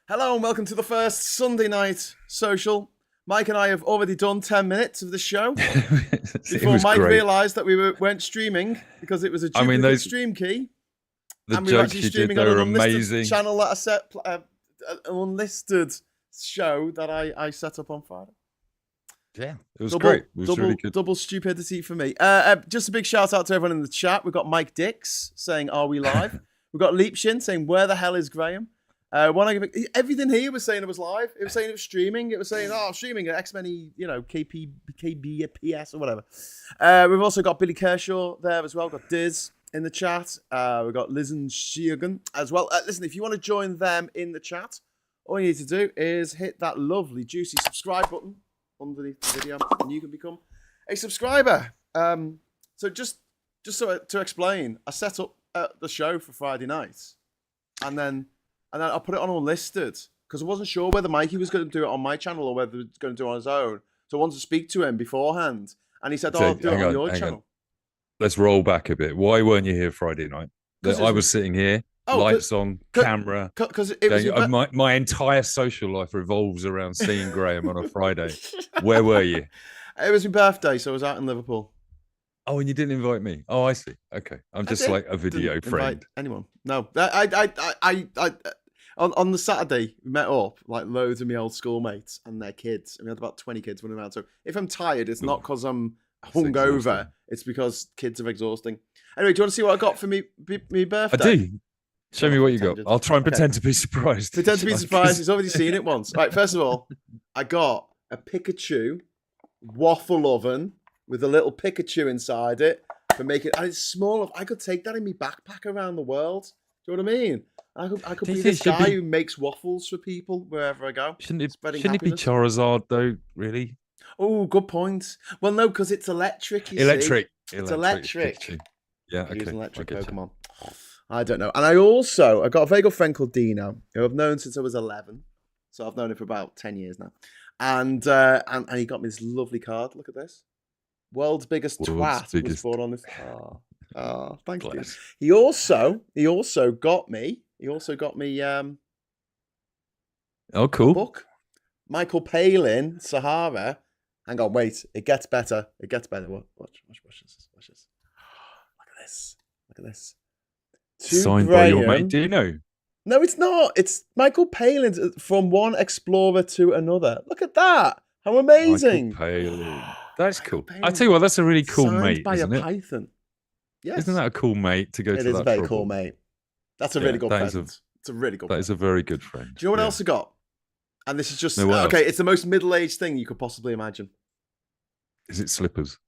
Hello and welcome to the first Sunday night social. Mike and I have already done 10 minutes of the show before Mike realised that we weren't streaming because it was a duplicate stream key. The jokes you did, they were amazing. Channel that I set, an unlisted show that I set up on Friday. Yeah, it was great. It was really good. Double stupidity for me. Just a big shout out to everyone in the chat. We've got Mike Dix saying, "Are we live?" We've got Leapshin saying, "Where the hell is Graham?" Everything here was saying it was live. It was saying it was streaming. It was saying, streaming at X-Men, KBPS or whatever. We've also got Billy Kershaw there as well. We've got Diz in the chat. We've got Liz and Sheegan as well. Listen, if you want to join them in the chat, all you need to do is hit that lovely, juicy subscribe button underneath the video, and you can become a subscriber. So just to explain, I set up the show for Friday night, and then I put it on unlisted because I wasn't sure whether Mikey was going to do it on my channel or whether he was going to do it on his own. So I wanted to speak to him beforehand, and he said, I'll do it on your channel. Let's roll back a bit. Why weren't you here Friday night? I was sitting here, lights on, camera. Because my entire social life revolves around seeing Graham on a Friday. Where were you? It was my birthday, so I was out in Liverpool. Oh, and you didn't invite me. Oh, I see. Okay, I'm just like a video friend. Invite anyone? No, On the Saturday, we met up, like loads of my old schoolmates and their kids. And we had about 20 kids running around. So if I'm tired, it's not because I'm hungover. It's because kids are exhausting. Anyway, do you want to see what I got for me birthday? I do. Show me what you got. I'll try and pretend to be surprised. Pretend to be surprised. He's already seen it once. Right, first of all, I got a Pikachu waffle oven with a little Pikachu inside it for making it. And it's small enough. I could take that in my backpack around the world. Do you know what I mean? I could be this guy who makes waffles for people wherever I go. Shouldn't it be Charizard though? Really? Oh, good point. Well, no, because it's electric. Electric. It's electric. Yeah, okay. He's an electric Pokemon. I don't know. And I got a very good friend called Dino, who I've known since I was 11. So I've known him for about 10 years now. And he got me this lovely card. Look at this. World's biggest twat was bought on this. Oh, thanks, dude. He also got me. Oh, cool. Book. Michael Palin, Sahara. Hang on, wait. It gets better. Watch this. Look at this. Signed by your mate Dino. No, it's not. It's Michael Palin's From One Explorer to Another. Look at that. How amazing. Michael Palin. That's cool. I tell you what, that's a really cool mate, by isn't a it? Python. Yes. Isn't that a cool mate to go to that? It is a very cool mate. That's a really good present. It's a really good present. That is a very good friend. Do you know what else I got? And this is just it's the most middle-aged thing you could possibly imagine. Is it slippers?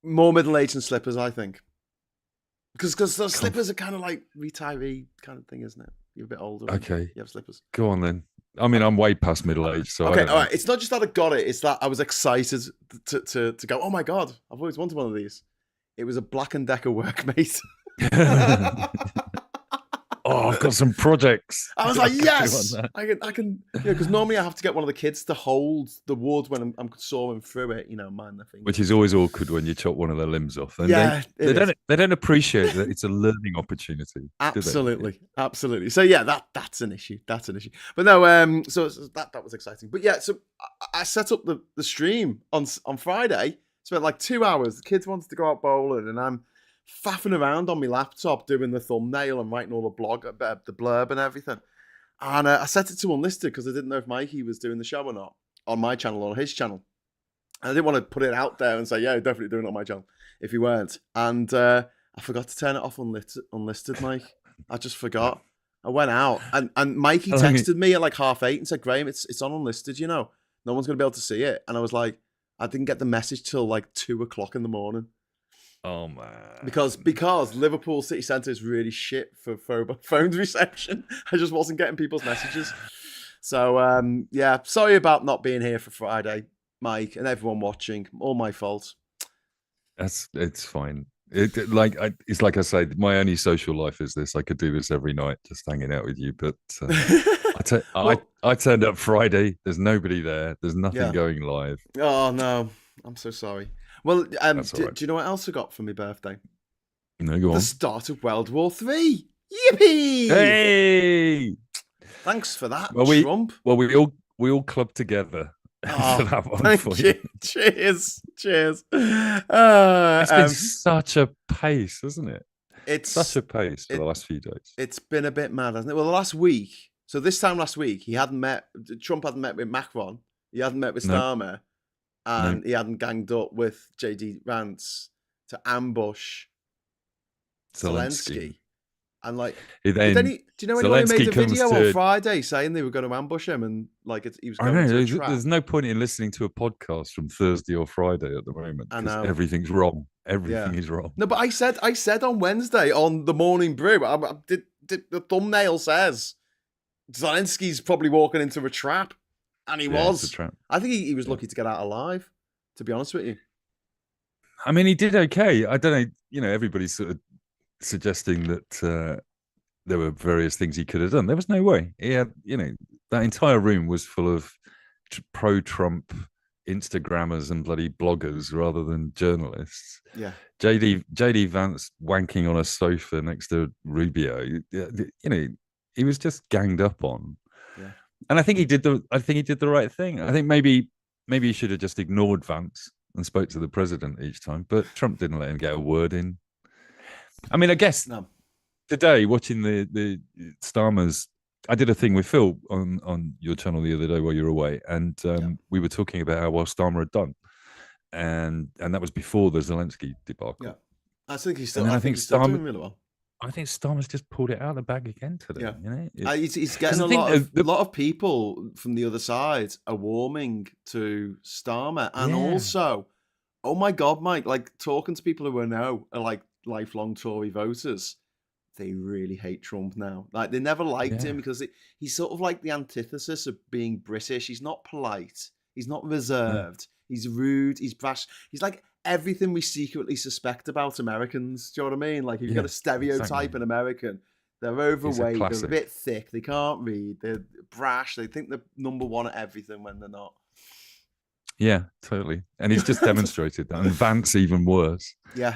More middle-aged than slippers, I think. Because those slippers are kind of like retiree kind of thing, isn't it? You're a bit older. Okay. You have slippers. Go on then. I mean, I'm way past middle age, so okay. All right. It's not just that I got it; it's that I was excited to go. Oh my god! I've always wanted one of these. It was a Black & Decker workmate. Oh, I've got some projects. I was like, yes, I can. Because normally I have to get one of the kids to hold the wood when I'm sawing through it. Mind the thing. Which is always awkward when you chop one of their limbs off. And they don't appreciate that it's a learning opportunity. Absolutely. So yeah, that's an issue. But no, so that was exciting. But yeah, so I set up the stream on Friday. Spent like 2 hours. The kids wanted to go out bowling, and I'm faffing around on my laptop doing the thumbnail and writing all the blog, the blurb and everything. And I set it to unlisted because I didn't know if Mikey was doing the show or not on my channel or on his channel. And I didn't want to put it out there and say, yeah, definitely doing it on my channel if he weren't. And I forgot to turn it off unlisted, Mike. I just forgot. I went out and Mikey texted me at like 8:30 and said, Graham, it's on unlisted, no one's going to be able to see it. And I was like, I didn't get the message till like 2:00 in the morning. Oh man! Because Liverpool city centre is really shit for phone reception. I just wasn't getting people's messages. So yeah, sorry about not being here for Friday, Mike, and everyone watching. All my fault. It's fine. It's like I say, my only social life is this. I could do this every night, just hanging out with you. But I turned up Friday. There's nobody there. There's nothing going live. Oh no, I'm so sorry. Well, do you know what else I got for my birthday? No, go on. The start of World War III. Yippee! Hey! Thanks for that, Well, Trump. we all clubbed together for Oh, that one thank for you. you. Cheers. It's been such a pace, hasn't it? Such It's a pace for it, the last few days. it's been a bit mad, hasn't it? Well, the last week. So this time last week, Trump hadn't met with Macron. He hadn't met with No, Starmer, no. and he hadn't ganged up with JD Vance to ambush Zelensky. Zelensky. And like, He but then then do you know anyone who made Zelensky a comes video on to. Friday saying they were going to ambush him and like he was I going know into a there's trap? no point in listening to a podcast from Thursday or Friday at the moment I because know. everything's wrong. Yeah. Everything is wrong. No, but I said on Wednesday on the Morning Brew, I did the thumbnail says Zelensky's probably walking into a trap, and he Yeah, it's a was. trap. I think he was Yeah. lucky to get out alive. To be honest with you, I mean, he did okay. I don't know. You know, everybody's sort of suggesting that there were various things he could have done. There was no way. He had, you know, that entire room was full of pro-Trump Instagrammers and bloody bloggers rather than journalists. yeah. JD Vance wanking on a sofa next to Rubio. You know, he was just ganged up on. Yeah. And I think he did the right thing. I think maybe he should have just ignored Vance and spoke to the president each time. But Trump didn't let him get a word in. I mean, I guess today watching the Starmer's, I did a thing with Phil on your channel the other day while you were away, and we were talking about how well Starmer had done, and that was before the Zelensky debacle. Yeah, I think he's still. And then I think he's still doing really well. I think Starmer's just pulled it out of the bag again today. Yeah, you know, he's getting a lot of people from the other side are warming to Starmer, and also, oh my God, Mike, like talking to people who I know are like lifelong Tory voters. They really hate Trump now. Like they never liked him because he's sort of like the antithesis of being British. He's not polite. He's not reserved. He's rude. He's brash. He's like everything we secretly suspect about Americans. Do you know what I mean? Like if you've got a stereotype an American, they're overweight. They're a bit thick. They can't read. They're brash. They think they're number one at everything when they're not. Yeah, totally. And he's just demonstrated that. And Vance even worse. Yeah.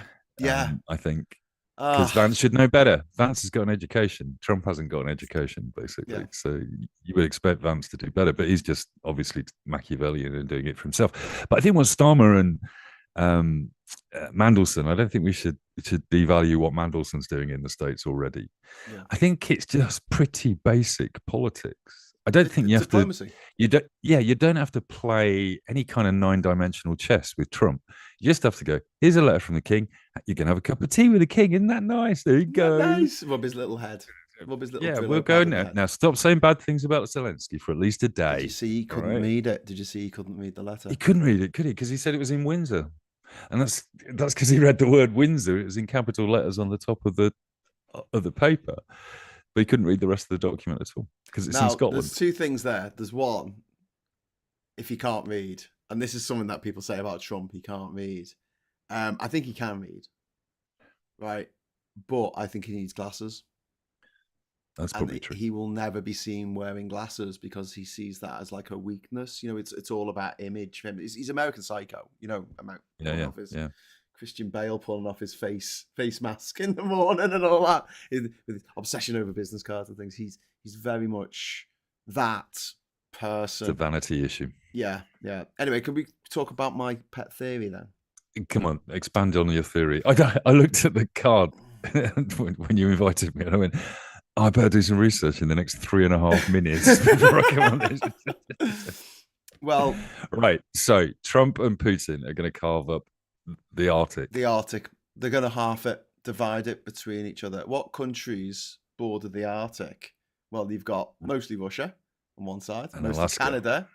I think. Because Vance should know better. Vance has got an education. Trump hasn't got an education, basically. Yeah. So you would expect Vance to do better, but he's just obviously Machiavellian and doing it for himself. But I think what Starmer and Mandelson, I don't think we should devalue what Mandelson's doing in the States already. Yeah. I think it's just pretty basic politics. I don't think you have diplomacy. You don't have to play any kind of 9-dimensional chess with Trump. You just have to go, here's a letter from the king. You're going to have a cup of tea with the king. Isn't that nice? There you go. Nice. Rub his little head. Rub his little we'll go now. Now stop saying bad things about Zelensky for at least a day. Did you see he couldn't read it? Did you see he couldn't read the letter? He couldn't read it, could he? Because he said it was in Windsor. And that's because he read the word Windsor. It was in capital letters on the top of the paper. But he couldn't read the rest of the document at all because it's in Scotland. There's two things there. There's one, if he can't read, and this is something that people say about Trump, he can't read. I think he can read, right? But I think he needs glasses. That's probably true. He will never be seen wearing glasses because he sees that as like a weakness. You know, it's all about image. He's American Psycho. You know, Christian Bale pulling off his face mask in the morning and all that, with his obsession over business cards and things. He's very much that person. It's a vanity issue. Yeah. Anyway, can we talk about my pet theory then? Come on, expand on your theory. I looked at the card when you invited me, and I went, I better do some research in the next 3.5 minutes before I come on this. Well, right. So Trump and Putin are going to carve up the Arctic. They're going to half it, divide it between each other. What countries border the Arctic? Well, you've got mostly Russia on one side, and most Alaska. of Canada,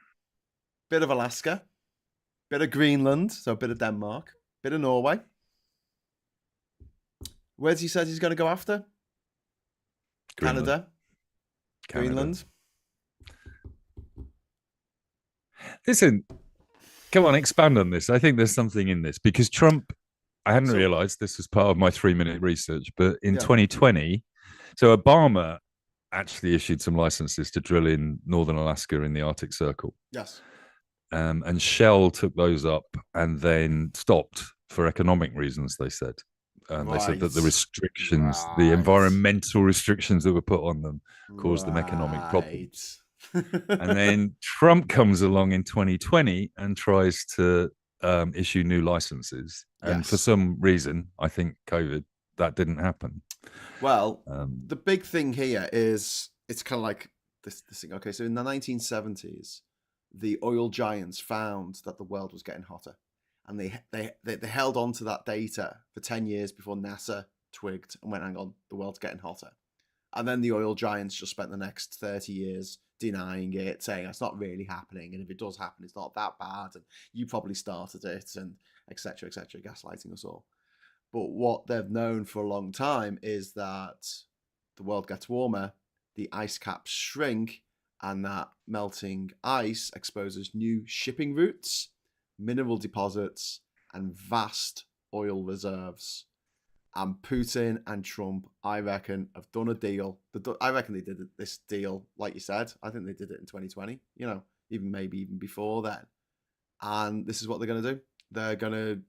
bit of Alaska, bit of Greenland, so a bit of Denmark, bit of Norway. Where's he said he's going to go after? Canada. Greenland. Listen, come on, expand on this. I think there's something in this because Trump, I hadn't realized this was part of my 3-minute research, but in 2020, so Obama actually issued some licenses to drill in northern Alaska in the Arctic Circle. Yes. And Shell took those up and then stopped for economic reasons, they said. And they said that the Right. restrictions, the Right. environmental restrictions that were put on them, caused them economic Right. problems. And then Trump comes along in 2020 and tries to issue new licenses. And for Yes. some reason, I think COVID, that didn't happen. Well, Um, the big thing here is it's kind of like this thing. Okay, so in the 1970s, the oil giants found that the world was getting hotter, and they held on to that data for 10 years before NASA twigged and went, "Hang on, the world's getting hotter." And then the oil giants just spent the next 30 years denying it, saying it's not really happening, and if it does happen, it's not that bad, and you probably started it, and etc. etc. gaslighting us all. But what they've known for a long time is that the world gets warmer, the ice caps shrink, and that melting ice exposes new shipping routes, mineral deposits, and vast oil reserves. And Putin and Trump, I reckon, have done a deal. I reckon they did this deal, like you said. I think they did it in 2020, even maybe even before then. And this is what they're going to do. They're going to,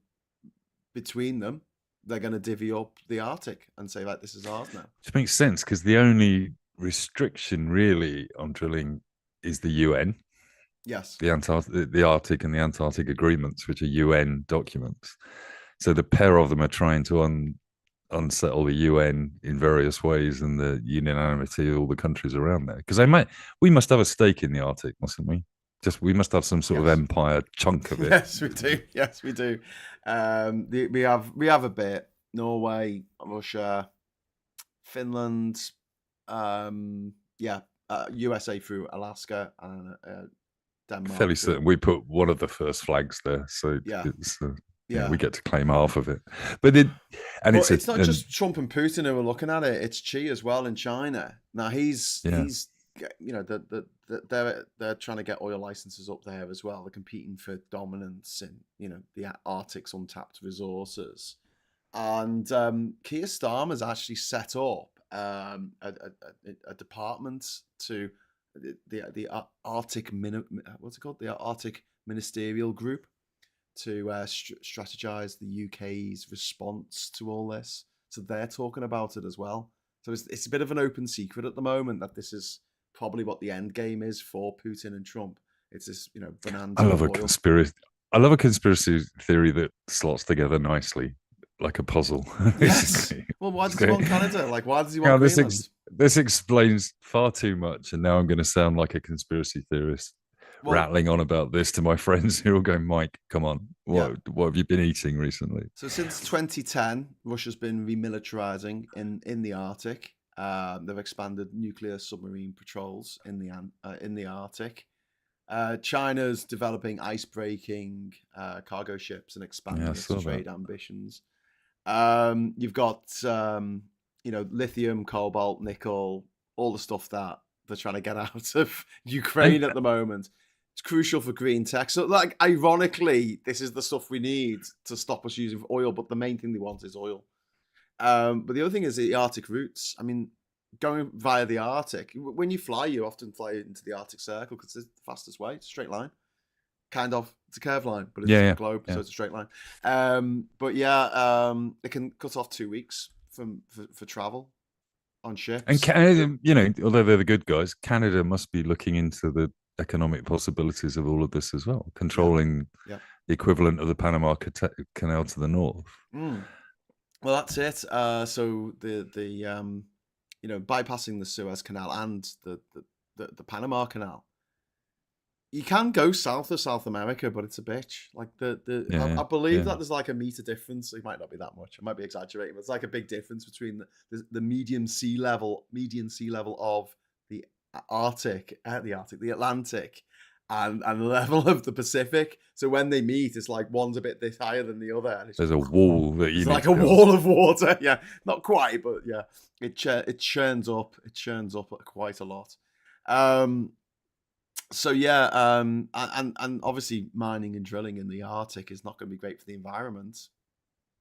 between them, they're going to divvy up the Arctic and say, like, this is ours now. which makes sense because the only restriction really on drilling is the UN, Yes. the Arctic and the Antarctic agreements, which are UN documents. So the pair of them are trying to unsettle the UN in various ways and the unanimity of all the countries around there. Because we must have a stake in the Arctic, mustn't we? We must have some sort of Yes. empire chunk of it. Yes, we do. Yes, we do. We have a bit. Norway, Russia, Finland, USA through Alaska, and Denmark. Fairly certain we put one of the first flags there, so Yeah. it's Yeah. we get to claim half of it. But it's not just Trump and Putin who are looking at it. It's Xi as well in China. Now he's they're trying to get oil licenses up there as well. They're competing for dominance in the Arctic's untapped resources. And Keir Starmer's actually set up a department to the Arctic what's it called? The Arctic Ministerial Group to strategize the UK's response to all this. So they're talking about it as well. So it's a bit of an open secret at the moment that this is probably what the end game is for Putin and Trump. It's this, bonanza. I love a conspiracy. I love a conspiracy theory that slots together nicely, like a puzzle. Yes. Well, why does he want Canada? Like, why does he want Greenland? This explains far too much, and now I'm going to sound like a conspiracy theorist. Rattling on about this to my friends who are going, Mike, come on, what have you been eating recently? So since 2010, Russia's been remilitarizing in the Arctic. They've expanded nuclear submarine patrols in the Arctic. China's developing ice-breaking cargo ships and expanding its trade ambitions. You've got lithium, cobalt, nickel, all the stuff that they're trying to get out of Ukraine at the moment. It's crucial for green tech. So, ironically, this is the stuff we need to stop us using oil. But the main thing they want is oil. But the other thing is the Arctic routes. I mean, going via the Arctic. When you fly, you often fly into the Arctic Circle because it's the fastest way. It's a straight line. Kind of. It's a curved line, but it's a globe, so it's a straight line. It can cut off 2 weeks for travel on ships. And Canada, although they're the good guys, Canada must be looking into the economic possibilities of all of this as well, controlling the equivalent of the Panama Canal to the north. Well, that's it. So the bypassing the Suez Canal and the Panama Canal, you can go south of South America, but it's a bitch. Like I believe that there's like a meter difference. It might not be that much. I might be exaggerating, but it's like a big difference between the median sea level of the the Atlantic, and the level of the Pacific. So when they meet, it's like one's a bit this higher than the other. And there's a wall that you. It's like a wall of water. Yeah, not quite, but yeah, it churns up. It churns up quite a lot. And obviously mining and drilling in the Arctic is not going to be great for the environment,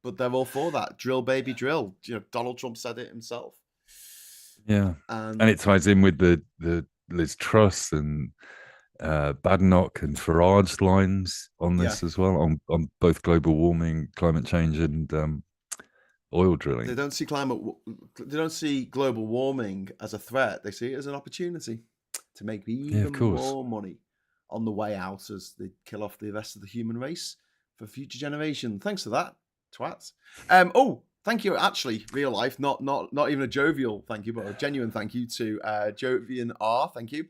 but they're all for that. Drill, baby, drill. Donald Trump said it himself. Yeah, and it ties in with the Liz Truss and Badenoch and Farage lines on this as well, on both global warming, climate change, and oil They drilling. don't see they don't see global warming as a threat. They see it as an opportunity to make Yeah, of even course. more money on the way out as they kill off the rest of the human race for future generation. Thanks for that, twats. Oh, thank you. Actually, real life, not even a jovial thank you, but a genuine thank you to Jovian R. Thank you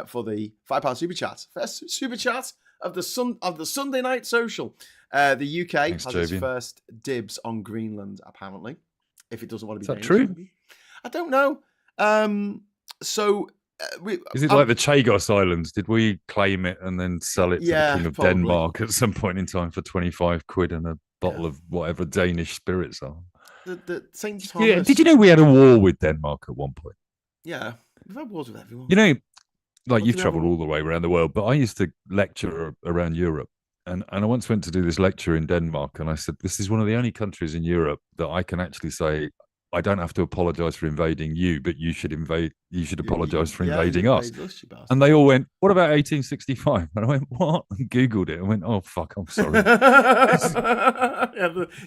for the £5 super chat. First super chat of the Sunday night social. The UK Thanks, has its Jovian. first dibs on Greenland, apparently. If it doesn't want to be Is that Danish, true? maybe. I don't know. Is it like the Chagos Islands? Did we claim it and then sell it to the King of probably. Denmark at some point in time for 25 quid and a bottle of whatever Danish spirits are? The St. Thomas. Yeah, did you know we had a war with Denmark at one point? Yeah, we've had wars with everyone. You know, like you've traveled all the way around the world, but I used to lecture around Europe. And I once went to do this lecture in Denmark, and I said, this is one of the only countries in Europe that I can actually say, I don't have to apologize for invading you, but you should apologize for invading us. And they all went, what about 1865? And I went, what? And Googled it and went, oh, fuck, I'm sorry. You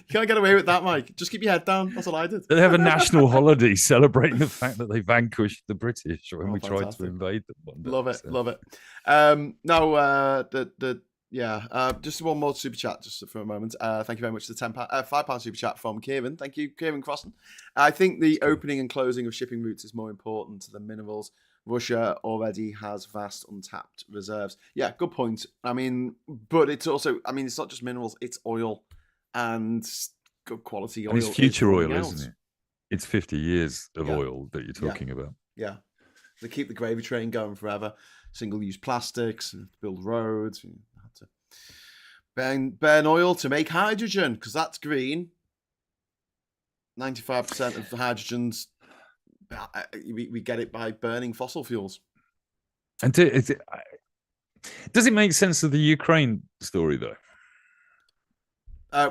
can't get away with that, Mike. Just keep your head down. That's what I did. They have a national holiday celebrating the fact that they vanquished the British when we tried to invade them one day. Love it, love it. Just one more super chat, just for a moment. Thank you very much to the £5 super chat from Kieran. Thank you, Kieran Crossan. I think the opening and closing of shipping routes is more important than minerals. Russia already has vast untapped reserves. Yeah, good point. I mean, but it's also, it's not just minerals, it's oil and good quality oil. And it's future oil, isn't it? It's 50 years of oil that you're talking about. Yeah. They keep the gravy train going forever. Single-use plastics, build roads. You have to burn oil to make hydrogen because that's green. 95% of the hydrogen's we get it by burning fossil fuels. And does it make sense of the Ukraine story though?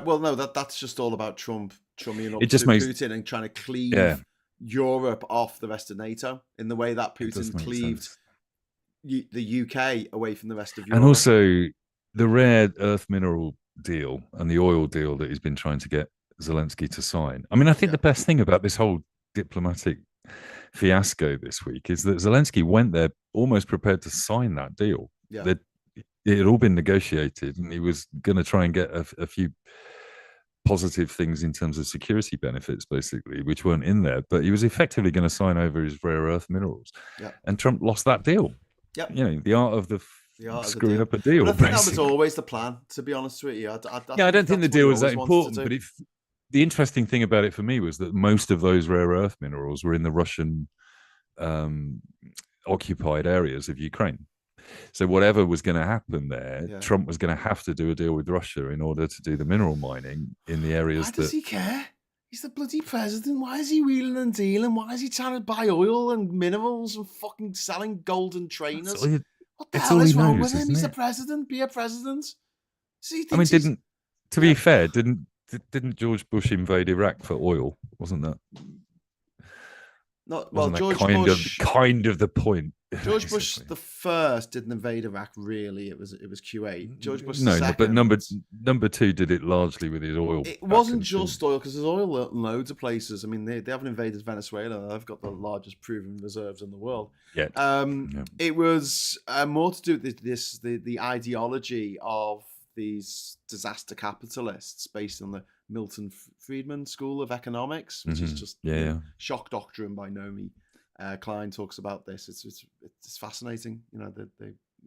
Well, no, that's just all about Trump trumming up to Putin and trying to cleave Europe off the rest of NATO in the way that Putin cleaved the UK away from the rest of Europe. And also the rare earth mineral deal and the oil deal that he's been trying to get Zelenskyy to sign. I mean, I think the best thing about this whole diplomatic fiasco this week is that Zelenskyy went there almost prepared to sign that deal. It had all been negotiated and he was going to try and get a few positive things in terms of security benefits, basically, which weren't in there, but he was effectively going to sign over his rare earth minerals. And Trump lost that deal. You know, the art of screwing up a deal. But I think that was always the plan, to be honest with you. I don't think the deal was that important, but the interesting thing about it for me was that most of those rare earth minerals were in the Russian occupied areas of Ukraine. So whatever was going to happen there, Trump was going to have to do a deal with Russia in order to do the mineral mining in the areas. Why does he care? He's the bloody president. Why is he wheeling and dealing? Why is he trying to buy oil and minerals and fucking selling golden trainers? What the hell is wrong with him? He's the president. Be a president. To be fair, didn't George Bush invade Iraq for oil? Wasn't that? George Bush kind of the point. George Bush the first didn't invade Iraq. Really, it was Kuwait. George Bush but number two did it largely with his oil. It wasn't just oil because there's oil in loads of places. I mean, they haven't invaded Venezuela. They've got the largest proven reserves in the world. It was more to do with the ideology of these disaster capitalists based on the Milton Friedman School of Economics, which is just shock doctrine by Naomi Klein talks about this. It's fascinating. You know,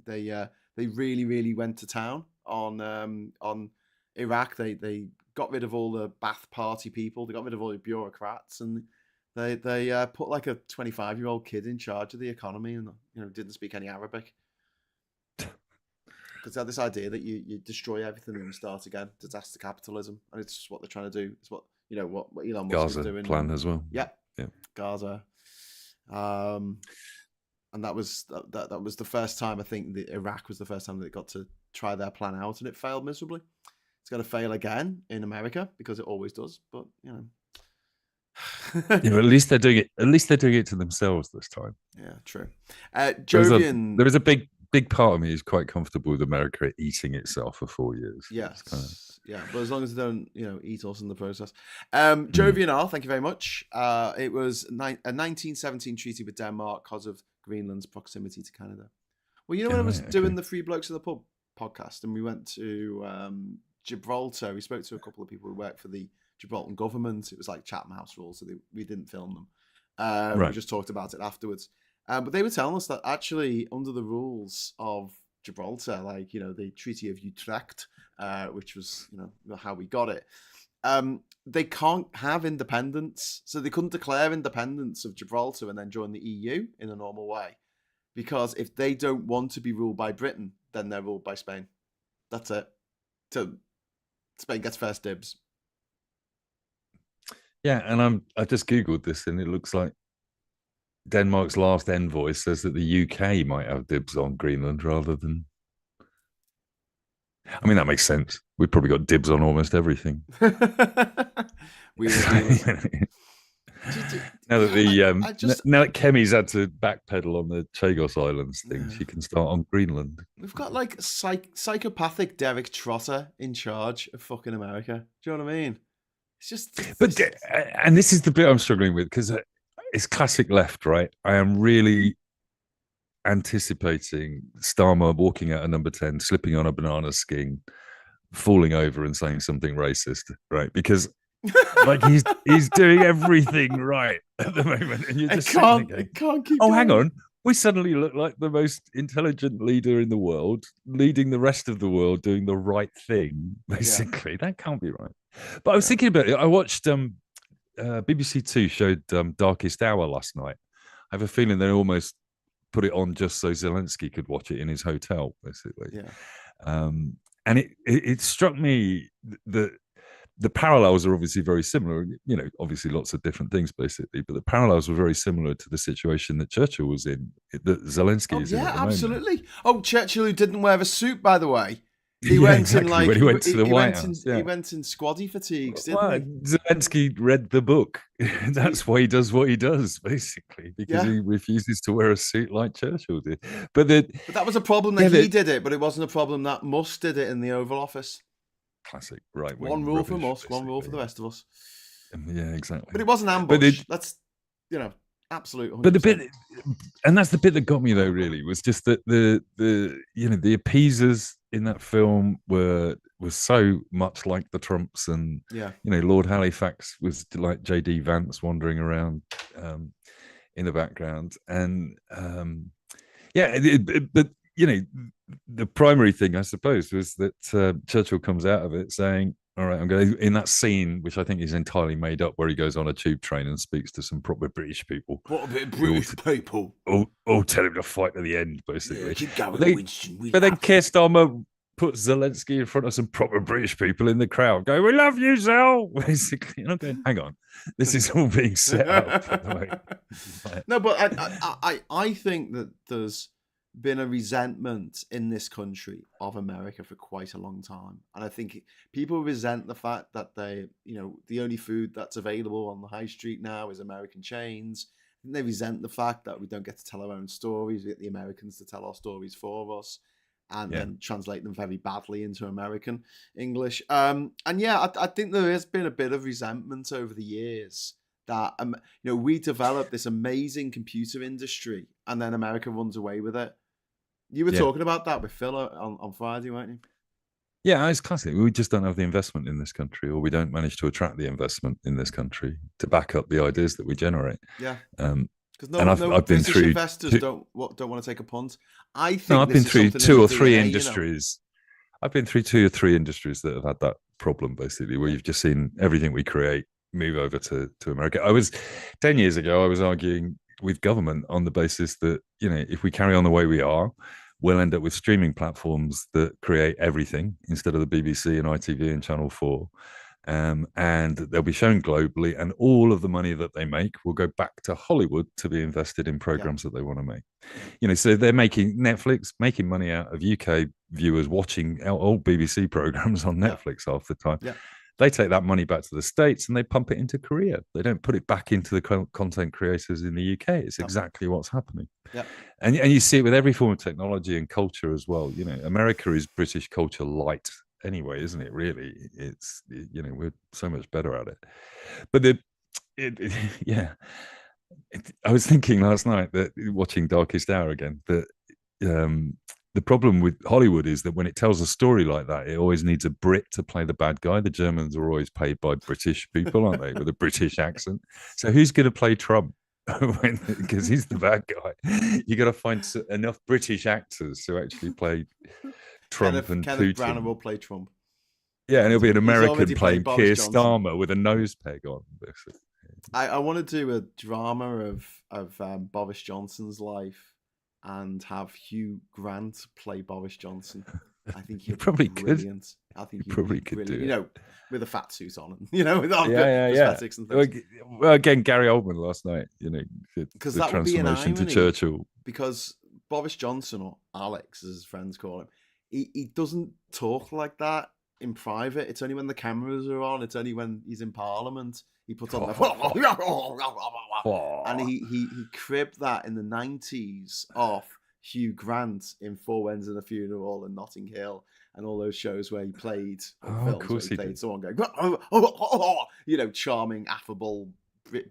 they really went to town on Iraq. They got rid of all the Ba'ath Party people. They got rid of all the bureaucrats, and they put like a 25-year-old kid in charge of the economy, and didn't speak any Arabic. Because they had this idea that you destroy everything and you start again. Disaster capitalism, and it's what they're trying to do. It's what Elon Musk is doing. Gaza plan as well. Yeah. Gaza. And that was the first time I think that Iraq was the first time that they got to try their plan out, and it failed miserably. It's going to fail again in America because it always does. But at least they're doing it. At least they're doing it to themselves this time. Yeah, true. There is a big big part of me is quite comfortable with America eating itself for 4 years. Yes. Yeah, but as long as they don't, eat us in the process. Mm. Jovian R, thank you very much. It was a 1917 treaty with Denmark because of Greenland's proximity to Canada. Well, when I was doing the Three Blokes in the Pub podcast, and we went to Gibraltar, we spoke to a couple of people who work for the Gibraltar government. It was like Chatham House rules, so we didn't film them. We just talked about it afterwards. But they were telling us that actually under the rules of Gibraltar, like, the Treaty of Utrecht, which was, how we got it, they can't have independence. So they couldn't declare independence of Gibraltar and then join the EU in a normal way. Because if they don't want to be ruled by Britain, then they're ruled by Spain. That's it. So Spain gets first dibs. Yeah, and I just Googled this, and it looks like Denmark's last envoy says that the UK might have dibs on Greenland rather than. I mean, that makes sense. We've probably got dibs on almost everything. Now that Kemi's had to backpedal on the Chagos Islands thing, she can start on Greenland. We've got like psychopathic Derek Trotter in charge of fucking America. Do you know what I mean? It's just. And this is the bit I'm struggling with, because it's classic left, right? I am really anticipating Starmer walking out of number 10, slipping on a banana skin, falling over and saying something racist, right? Because like he's doing everything right at the moment, and you're just can't keep. Oh, hang on, we suddenly look like the most intelligent leader in the world, leading the rest of the world doing the right thing. Basically, that can't be right. But I was thinking about it. I watched BBC Two showed Darkest Hour last night. I have a feeling they almost put it on just so Zelenskyy could watch it in his hotel, basically. Yeah. And it struck me that the parallels are obviously very similar. Obviously lots of different things, basically, but the parallels were very similar to the situation that Churchill was in, that Zelenskyy is in. Yeah, absolutely. Oh, Churchill, who didn't wear a suit, by the way. He went in like when he went to the White House. He went in squaddy fatigues, didn't he? Zelenskyy read the book. That's why he does what he does, basically, because he refuses to wear a suit like Churchill did. But that was a problem that he did it, but it wasn't a problem that Musk did it in the Oval Office. Classic, right? One rule for Musk, one rule for the rest of us. Yeah, exactly. But it was an ambush. That's absolute. 100%. But the bit, and that's the bit that got me though. Really, was just that the appeasers in that film were so much like the Trumps, and Lord Halifax was like JD Vance wandering around in the background, and but the primary thing, I suppose, was that Churchill comes out of it saying, all right, I'm going to, in that scene, which I think is entirely made up, where he goes on a tube train and speaks to some proper British people. What a bit of British people. All tell him to fight to the end, basically. Yeah, keep going, Winston. But then Keir Starmer puts Zelenskyy in front of some proper British people in the crowd, going, "We love you, Zel," basically. And I'm going, hang on, this is all being set up. No, but I think that there's been a resentment in this country of America for quite a long time, and I think people resent the fact that the only food that's available on the high street now is American chains. And they resent the fact that we don't get to tell our own stories. We get the Americans to tell our stories for us, and then translate them very badly into American English. I think there has been a bit of resentment over the years that we developed this amazing computer industry, and then America runs away with it. You were talking about that with Phil on Friday, weren't you? Yeah, it's classic. We just don't have the investment in this country, or we don't manage to attract the investment in this country to back up the ideas that we generate. Yeah. Because I've been through investors don't want to take a punt. I've been through two or three industries. I've been through 2 or 3 industries that have had that problem, basically, where you've just seen everything we create move over to America. 10 years ago, I was arguing with government on the basis that, if we carry on the way we are, we'll end up with streaming platforms that create everything instead of the BBC and ITV and Channel 4. And they'll be shown globally, and all of the money that they make will go back to Hollywood to be invested in programs that they want to make. So they're making Netflix, making money out of UK viewers watching old BBC programs on Netflix half the time. They take that money back to the States and they pump it into Korea. They don't put it back into the content creators in the UK. It's exactly what's happening. Yeah. And you see it with every form of technology and culture as well. You know, America is British culture light anyway, isn't it? Really, it's, you know, we're so much better at it. But yeah, I was thinking last night that watching Darkest Hour again, that the problem with Hollywood is that when it tells a story like that, it always needs a Brit to play the bad guy. The Germans are always paid by British people, aren't they, with a British accent? So who's going to play Trump? Because he's the bad guy. You got to find enough British actors to actually play Trump and Kenneth Putin. Branagh will play Trump. Yeah, and it'll be an He's American already playing played Keir Boris Johnson. Starmer with a nose peg on. I want to do a drama of Boris Johnson's life and have Hugh Grant play Boris Johnson. I think he'd probably be brilliant. could. I think he probably could do it. You know, with a fat suit on, you know, with prosthetics and things. Well, again, Gary Oldman last night, you know, because the that would be an transformation to irony, Churchill. Because Boris Johnson, or Alex as his friends call him, he doesn't talk like that in private. It's only when the cameras are on. It's only when he's in Parliament he puts on and he cribbed that in the 90s off Hugh Grant in Four Winds and a Funeral and Notting Hill and all those shows where he played films of course where he played did. someone going, you know, charming, affable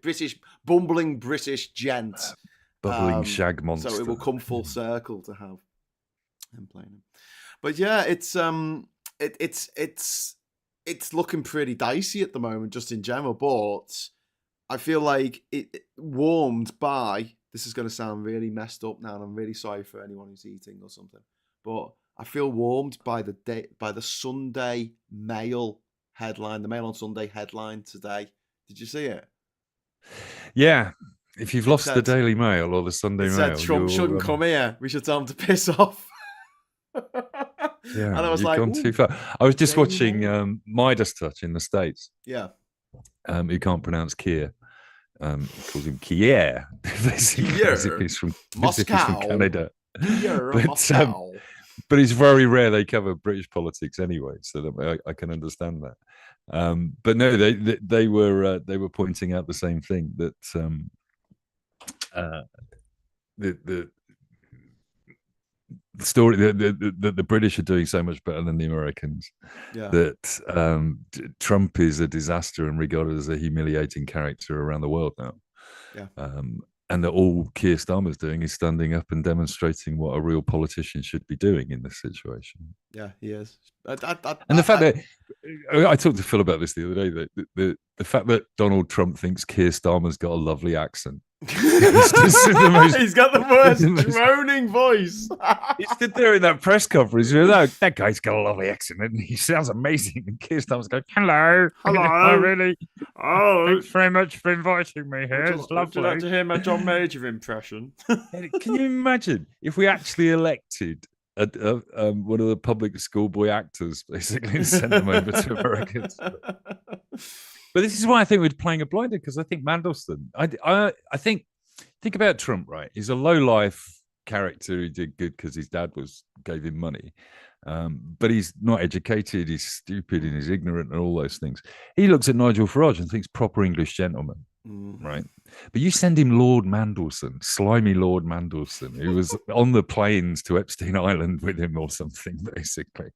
British, bumbling British gent, bubbling shag monster. So it will come full circle to have him playing him. But yeah, it's looking pretty dicey at the moment, just in general. But I feel like it warmed by. This is going to sound really messed up now, and I'm really sorry for anyone who's eating or something. But I feel warmed by the Sunday Mail headline, the Mail on Sunday headline today. Did you see it? Yeah. If you've lost the Daily Mail or the Sunday Mail, said Trump shouldn't come here. We should tell him to piss off. Yeah, and I was you've like, gone too far. I was just watching Midas Touch in the States. Yeah. Who can't pronounce Kier. He calls him Kier. Basically, he's from Canada. But it's very rare they cover British politics anyway, so that I can understand that. But no, they were pointing out the same thing, that the story the British are doing so much better than the Americans. Yeah. That Trump is a disaster and regarded as a humiliating character around the world now. Yeah. And that all Keir Starmer's doing is standing up and demonstrating what a real politician should be doing in this situation. Yeah, he is. And the fact that I talked to Phil about this the other day, that the fact that Donald Trump thinks Keir Starmer's got a lovely accent. He's got the worst droning voice. He stood there in that press conference. That guy's got a lovely accent, and he sounds amazing. And Keir Starmer's going, "Hello, hello, really? Oh, thanks very much for inviting me here. It's lovely. Would you like to hear my John Major impression?" Can you imagine if we actually elected one of the public schoolboy actors, basically, and sent them over to Americans? But this is why I think we're playing a blinder, because I think Mandelson, I think about Trump, right? He's a low-life character who did good because his dad gave him money. But he's not educated, he's stupid and he's ignorant and all those things. He looks at Nigel Farage and thinks proper English gentleman, right? But you send him Lord Mandelson, slimy Lord Mandelson, who was on the planes to Epstein Island with him or something, basically.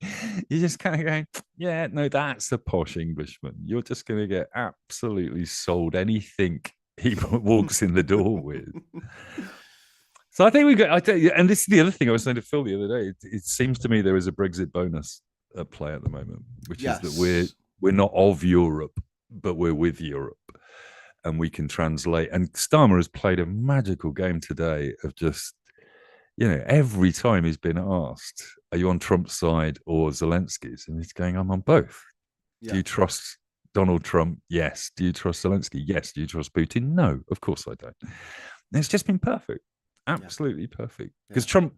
You're just kind of going, yeah, no, that's a posh Englishman. You're just going to get absolutely sold anything he walks in the door with. So I think we got, and this is the other thing I was saying to Phil the other day. It seems to me there is a Brexit bonus at play at the moment, which is that we're not of Europe, but we're with Europe, and we can translate. And Starmer has played a magical game today of just, every time he's been asked, "Are you on Trump's side or Zelensky's?" and he's going, "I'm on both." Yeah. Do you trust Donald Trump? Yes. Do you trust Zelensky? Yes. Do you trust Putin? No, of course I don't. And it's just been perfect. Absolutely perfect. Because Trump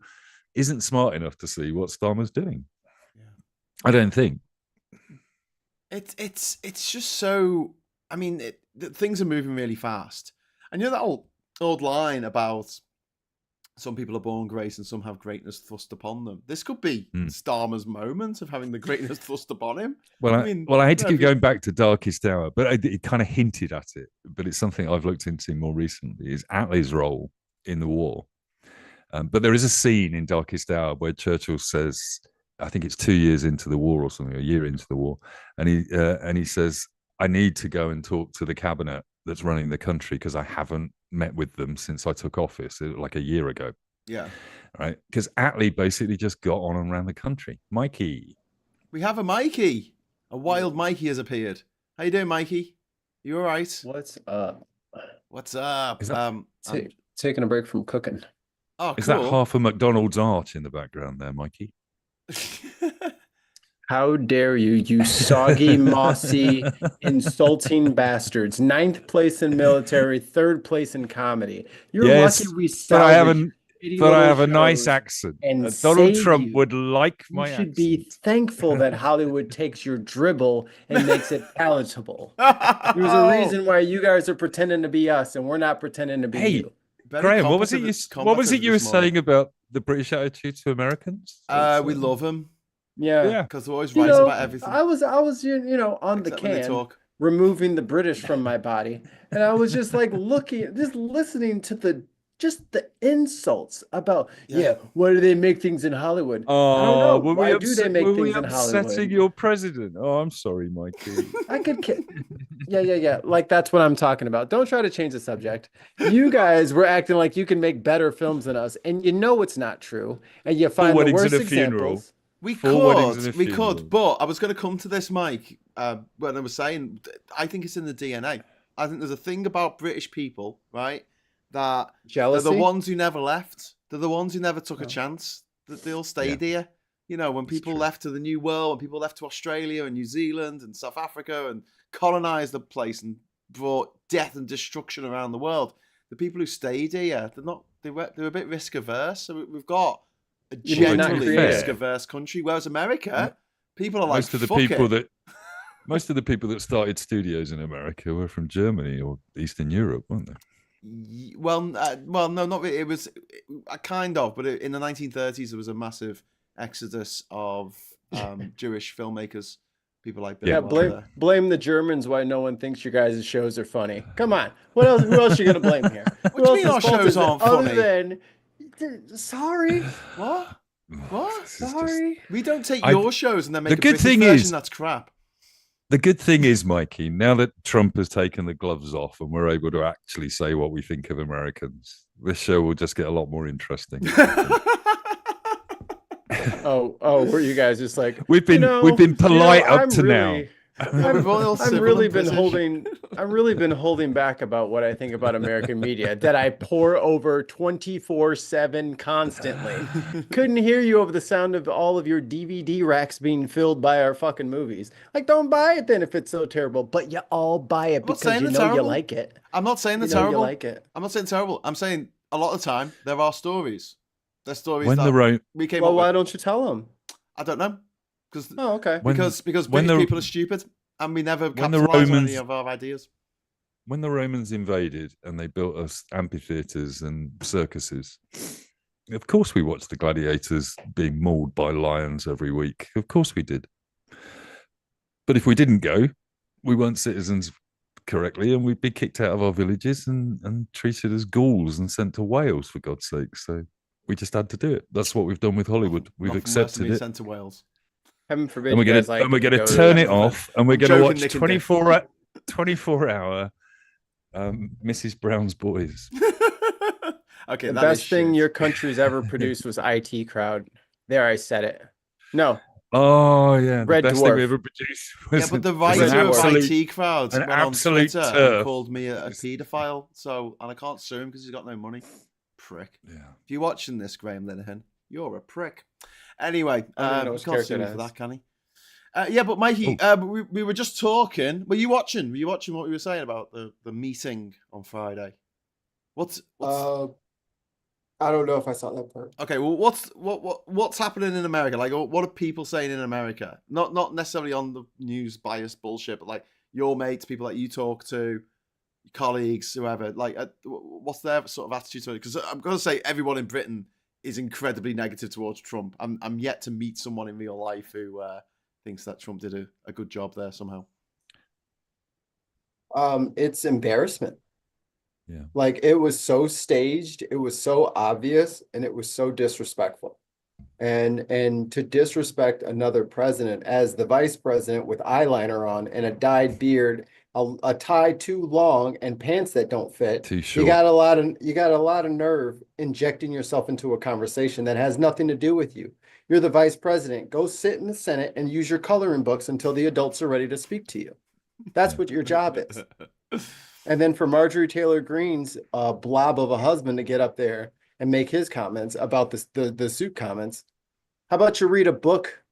isn't smart enough to see what Starmer's doing. Yeah. I don't think. It's just so. I mean, things are moving really fast. And that old line about some people are born great and some have greatness thrust upon them. This could be Hmm. Starmer's moment of having the greatness thrust upon him. Well, I mean, I hate to no, keep if you- going back to Darkest Hour, but it kind of hinted at it. But it's something I've looked into more recently. Is Attlee's role in the war? But there is a scene in Darkest Hour where Churchill says, I think it's 2 years into the war or something, a year into the war, and he says, "I need to go and talk to the cabinet that's running the country because I haven't met with them since I took office, like a year ago." yeah. Right? Because Attlee basically just got on and ran the country. Mikey. We have a Mikey. A wild Mikey has appeared. How you doing, Mikey? You all right? What's up? What's up? Is that- Taking a break from cooking. Oh, Is cool. that half a McDonald's arch in the background there, Mikey? How dare you, you soggy, mossy, insulting bastards. 9th place in military, 3rd place in comedy. You're Yes, lucky we but I have salvaged a, shitty but I little have a nice shows accent. and Donald save Trump you. would like You my should accent. be thankful that Hollywood takes your dribble and makes it palatable. There's a reason why you guys are pretending to be us and we're not pretending to be Hey, you. Very Graham, what was competent it you were this morning. saying about the British attitude to Americans? We love them Yeah. because they're always You right know, about everything. I was on the Except when they can, talk. removing the British from my body, and I was just like listening to the insults about why do they make things in Hollywood? I don't know. Why do they make things in upsetting Hollywood? your president? Oh, I'm sorry, Mikey. I could yeah. Like that's what I'm talking about. Don't try to change the subject. You guys were acting like you can make better films than us, and you know it's not true. And you find the weddings worst and a funeral. examples. We Four weddings and a we funeral. could, but I was going to come to this, Mike, when I was saying, I think it's in the DNA. I think there's a thing about British people, right, that Jealousy. they're the ones who never left. They're the ones who never took a chance. That they all stayed here. You know, when people left to the New World, when people left to Australia and New Zealand and South Africa and colonized the place and brought death and destruction around the world, the people who stayed here, they're a bit risk averse. So we've got a generally risk averse country, whereas America, people are like, most of the people that started studios in America were from Germany or Eastern Europe, weren't they? Well, no, not really. It was kind of, but in the 1930s, there was a massive exodus of Jewish filmmakers. People like Bill Wilder. Blame the Germans why no one thinks your guys' shows are funny. Come on, what else? Who else are you gonna blame here? What do you mean our shows aren't funny? Other than, sorry. What? Sorry. We don't take your shows and then make the good a British thing version is, that's crap. The good thing is, Mikey, now that Trump has taken the gloves off and we're able to actually say what we think of Americans, this show will just get a lot more interesting. Oh, were you guys just like we've been polite up to now. I've really been holding back about what I think about American media that I pour over 24/7 constantly. Couldn't hear you over the sound of all of your DVD racks being filled by our fucking movies. Like, don't buy it then if it's so terrible. But you all buy it because you know you like it. I'm not saying they're terrible. You like it. I'm not saying terrible. I'm saying a lot of the time there are stories. There's stories we came up with. Why don't you tell them? I don't know. Okay. Because British people are stupid and we never capitalize on any of our ideas. When the Romans invaded and they built us amphitheaters and circuses, of course we watched the gladiators being mauled by lions every week. Of course we did. But if we didn't go, we weren't citizens correctly and we'd be kicked out of our villages and treated as ghouls and sent to Wales, for God's sake. So we just had to do it. That's what we've done with Hollywood. We've accepted it. Sent to Wales. Heaven forbid. And we're going to turn it off, and we're going to watch 24-hour Mrs. Brown's Boys. Okay, the best thing your country's ever produced was IT Crowd. There, I said it. No. Oh yeah, Red the best Dwarf. thing we ever produced. But the writer of IT Crowd went on Twitter and called me a paedophile. So, and I can't sue him because he's got no money. Prick. Yeah. If you're watching this, Graham Linehan, you're a prick. Anyway, can't sue him for that, can he? Yeah, but Mikey, we were just talking. Were you watching? Were you watching what we were saying about the meeting on Friday? What's I don't know if I saw that part. Okay, well, what's happening in America? Like, what are people saying in America? Not necessarily on the news bias bullshit, but like your mates, people that you talk to. colleagues, whoever, like, what's their sort of attitude to it? Because I'm going to say everyone in Britain is incredibly negative towards Trump. I'm yet to meet someone in real life who thinks that Trump did a good job there somehow. It's embarrassment. Yeah. Like, it was so staged, it was so obvious, and it was so disrespectful. And to disrespect another president as the vice president with eyeliner on and a dyed beard, a tie too long, and pants that don't fit. Too short. You got a lot of nerve injecting yourself into a conversation that has nothing to do with you. You're the vice president. Go sit in the Senate and use your coloring books until the adults are ready to speak to you. That's what your job is. And then for Marjorie Taylor Greene's blob of a husband to get up there and make his comments about the suit comments. How about you read a book?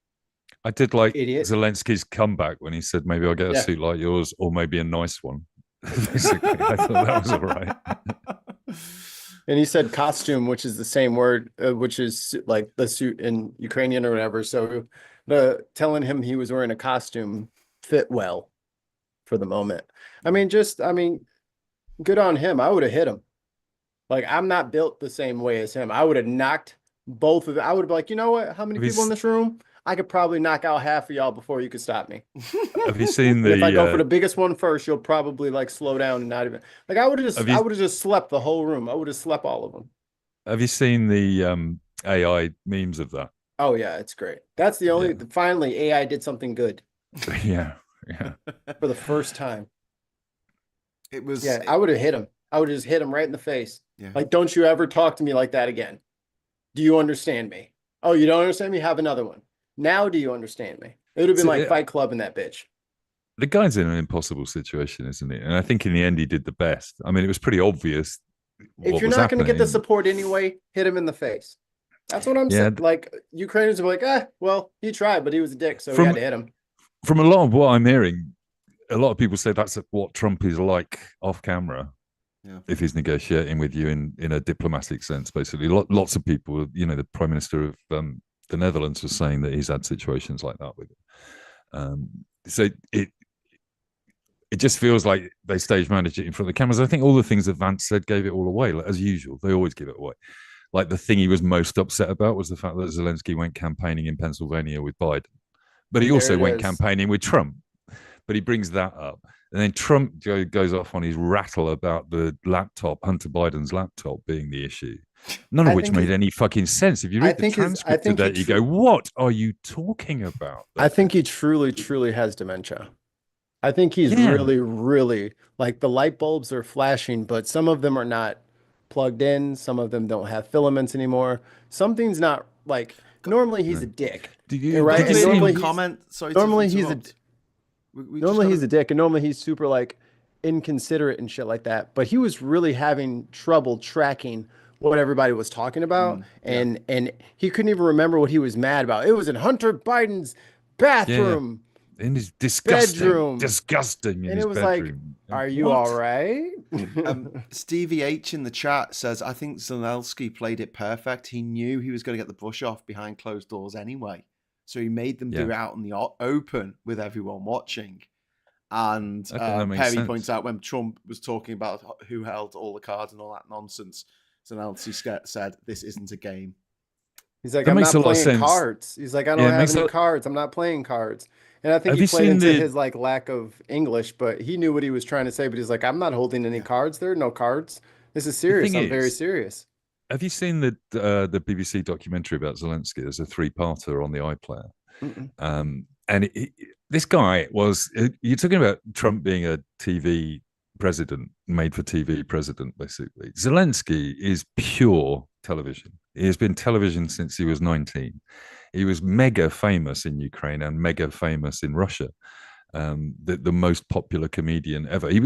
I did like idiot. Zelensky's comeback when he said, maybe I'll get a suit like yours or maybe a nice one. Basically, I thought that was all right. And he said costume, which is the same word, which is like the suit in Ukrainian or whatever. So telling him he was wearing a costume fit well for the moment. I mean, good on him. I would have hit him. Like, I'm not built the same way as him. I would have knocked both of them. I would be like, you know what? How many people in this room? I could probably knock out half of y'all before you could stop me. Have you seen the? If I go for the biggest one first, you'll probably like slow down and not even like. I would have just slept the whole room. I would have slept all of them. Have you seen the AI memes of that? Oh yeah, it's great. That's the only. Yeah. Finally, AI did something good. Yeah. For the first time. It was. Yeah, I would have hit him. I would have just hit him right in the face. Yeah. Like, don't you ever talk to me like that again. Do you understand me? Oh, you don't understand me? Have another one. Now do you understand me? It would have been like Fight Club in that bitch. The guy's in an impossible situation, isn't he? And I think in the end he did the best. I mean, it was pretty obvious. If you're not going to get the support anyway, hit him in the face. That's what I'm saying. Like, Ukrainians are like, well, he tried, but he was a dick, so we had to hit him. From a lot of what I'm hearing, a lot of people say that's what Trump is like off camera. Yeah. If he's negotiating with you in a diplomatic sense, basically. Lots of people, the Prime Minister of the Netherlands was saying that he's had situations like that with him. So it just feels like they stage managed it in front of the cameras. I think all the things that Vance said gave it all away, like, as usual. They always give it away. Like, the thing he was most upset about was the fact that Zelenskyy went campaigning in Pennsylvania with Biden. But he also went campaigning with Trump. But he brings that up. And then Trump goes off on his rattle about the laptop, Hunter Biden's laptop being the issue. None of which made any fucking sense. If you read the transcript of that, you go, what are you talking about? I think he truly, truly has dementia. I think he's really, really, like, the light bulbs are flashing, but some of them are not plugged in. Some of them don't have filaments anymore. Something's not, like, normally he's a dick. Right? Normally comment. Sorry, normally he's a he's a dick, and normally he's super, like, inconsiderate and shit like that. But he was really having trouble tracking what everybody was talking about, and he couldn't even remember what he was mad about. It was in Hunter Biden's bathroom. In his disgusting and it was bedroom. Like, are you all right? Stevie H in the chat says, I think Zelenskyy played it perfect. He knew he was going to get the brush off behind closed doors anyway, so he made them do it out in the open with everyone watching. And Perry points out, when Trump was talking about who held all the cards and all that nonsense, Zelenskyy said, this isn't a game. He's like, I'm not playing cards. He's like, I don't have any cards. I'm not playing cards. And I think he played into his, like, lack of English, but he knew what he was trying to say. But he's like, I'm not holding any cards. There are no cards. This is serious. I'm very serious. Have you seen the BBC documentary about Zelenskyy? There's a 3-parter on the iPlayer. And this guy was, you're talking about Trump being a TV president, made for TV president, basically. Zelenskyy is pure television. He has been television since he was 19. He was mega famous in Ukraine and mega famous in Russia. The most popular comedian ever. He,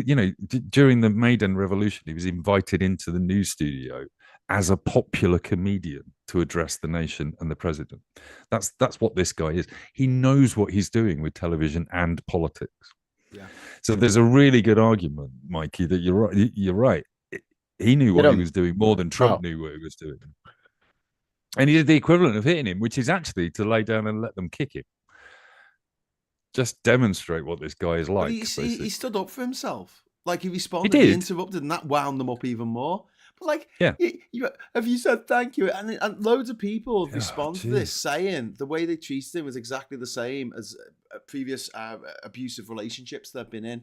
during the Maidan Revolution, he was invited into the news studio as a popular comedian to address the nation and the president. That's what this guy is. He knows what he's doing with television and politics. Yeah. So there's a really good argument, Mikey, that you're right. You're right. He knew what he was doing more than Trump knew what he was doing. And he did the equivalent of hitting him, which is actually to lay down and let them kick him. Just demonstrate what this guy is like. He stood up for himself. Like he responded, did. he interrupted, and that wound them up even more. But like, Yeah. have you said thank you? And loads of people have responded to this, saying the way they treated him was exactly the same as previous abusive relationships they've been in.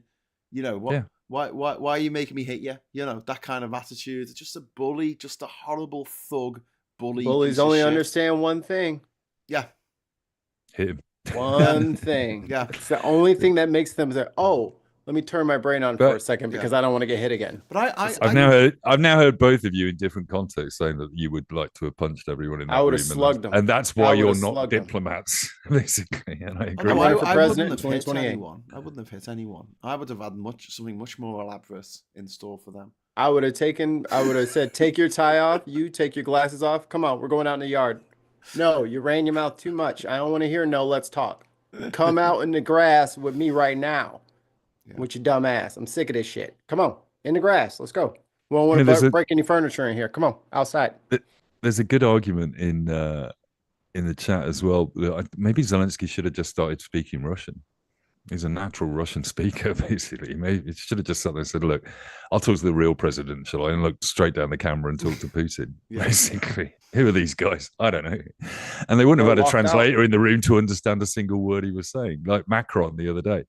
You know what? Yeah. Why are you making me hit you? You know, that kind of attitude. Just a bully, just a horrible thug bully. Bullies only understand one thing. Yeah. Hit him. One thing. Yeah. It's the only thing that makes them say, "Oh, let me turn my brain on for a second because I don't want to get hit again." But I've now heard both of you in different contexts saying that you would like to have punched everyone in that room. I would have slugged them, and that's why you're not diplomats, basically. And I agree. I'm running for president in I wouldn't 2028. I wouldn't have hit anyone. I would have had something much more elaborate in store for them. I would have said, "Take your tie off. You take your glasses off. Come on, we're going out in the yard." No, you ran your mouth too much. I don't want to hear no. Let's talk. Come out in the grass with me right now. With your dumb ass. I'm sick of this shit. Come on, in the grass. Let's go. We don't want to break any furniture in here. Come on, outside. There's a good argument in the chat as well. Maybe Zelenskyy should have just started speaking Russian. He's a natural Russian speaker, basically. Maybe he should have just sat there and said, "Look, I'll talk to the real president, shall I?" And look straight down the camera and talk to Putin. Basically, who are these guys? I don't know. And they wouldn't have had a translator in the room to understand a single word he was saying. Like Macron the other day.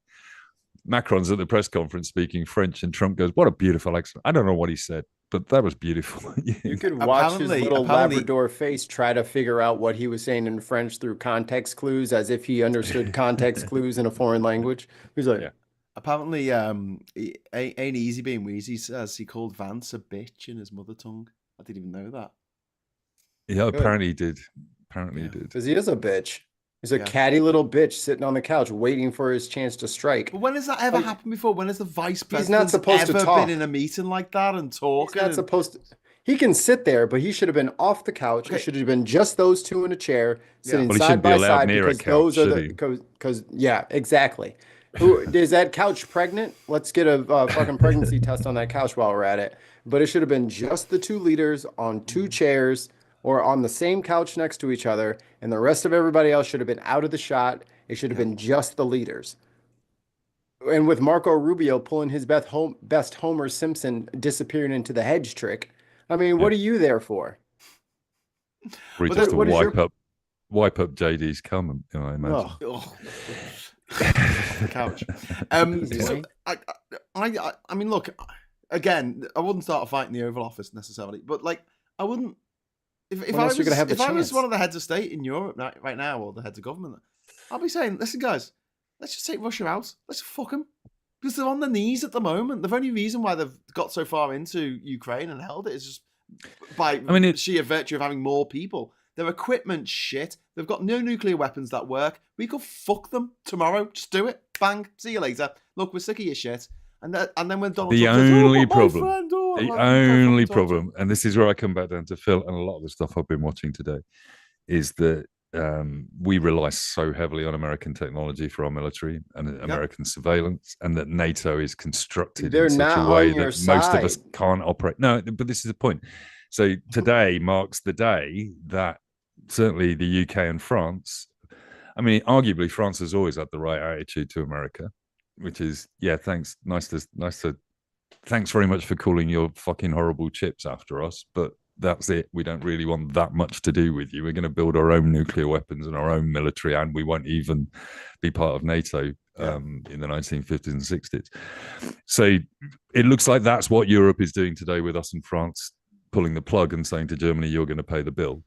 Macron's at the press conference speaking French, and Trump goes, "What a beautiful accent." I don't know what he said, but that was beautiful. You could watch his little Labrador face try to figure out what he was saying in French through context clues, as if he understood context clues in a foreign language. He's like, apparently, ain't easy being Wheezy says he called Vance a bitch in his mother tongue. I didn't even know that. Yeah, apparently he did. Apparently he did. Because he is a bitch. He's a catty little bitch sitting on the couch waiting for his chance to strike. But when has that ever happened before? When has the vice president not supposed to talk. been in a meeting like that and talking? He's not supposed to. He can sit there, but he should have been off the couch. It should have been just those two in a chair sitting side by side because those are the because exactly. Who is that couch pregnant? Let's get a fucking pregnancy test on that couch while we're at it. But it should have been just the two leaders on two chairs or on the same couch next to each other, and the rest of everybody else should have been out of the shot. It should have been just the leaders. And with Marco Rubio pulling his best Homer Simpson disappearing into the hedge trick, I mean, what are you there for? Or just to wipe up JD's cum, I imagine. The couch. So I mean, look, again, I wouldn't start a fight in the Oval Office necessarily, but like, I wouldn't. If I was one of the heads of state in Europe right now, or the heads of government, I'll be saying, listen, guys, let's just take Russia out. Let's fuck them. Because they're on their knees at the moment. The only reason why they've got so far into Ukraine and held it is just by sheer virtue of having more people. Their equipment's shit. They've got no nuclear weapons that work. We could fuck them tomorrow. Just do it. Bang. See you later. Look, we're sick of your shit. And then when Donald Trump the only problem, and this is where I come back down to Phil and a lot of the stuff I've been watching today, is that we rely so heavily on American technology for our military and American surveillance, and that NATO is constructed in such a way that most of us can't operate. No, but this is the point. So today marks the day that certainly the UK and France, I mean, arguably France has always had the right attitude to America, which is, thanks. Nice to thanks very much for calling your fucking horrible chips after us, but that's it. We don't really want that much to do with you. We're going to build our own nuclear weapons and our own military, and we won't even be part of NATO in the 1950s and 60s. So it looks like that's what Europe is doing today with us and France, pulling the plug and saying to Germany, you're going to pay the bill.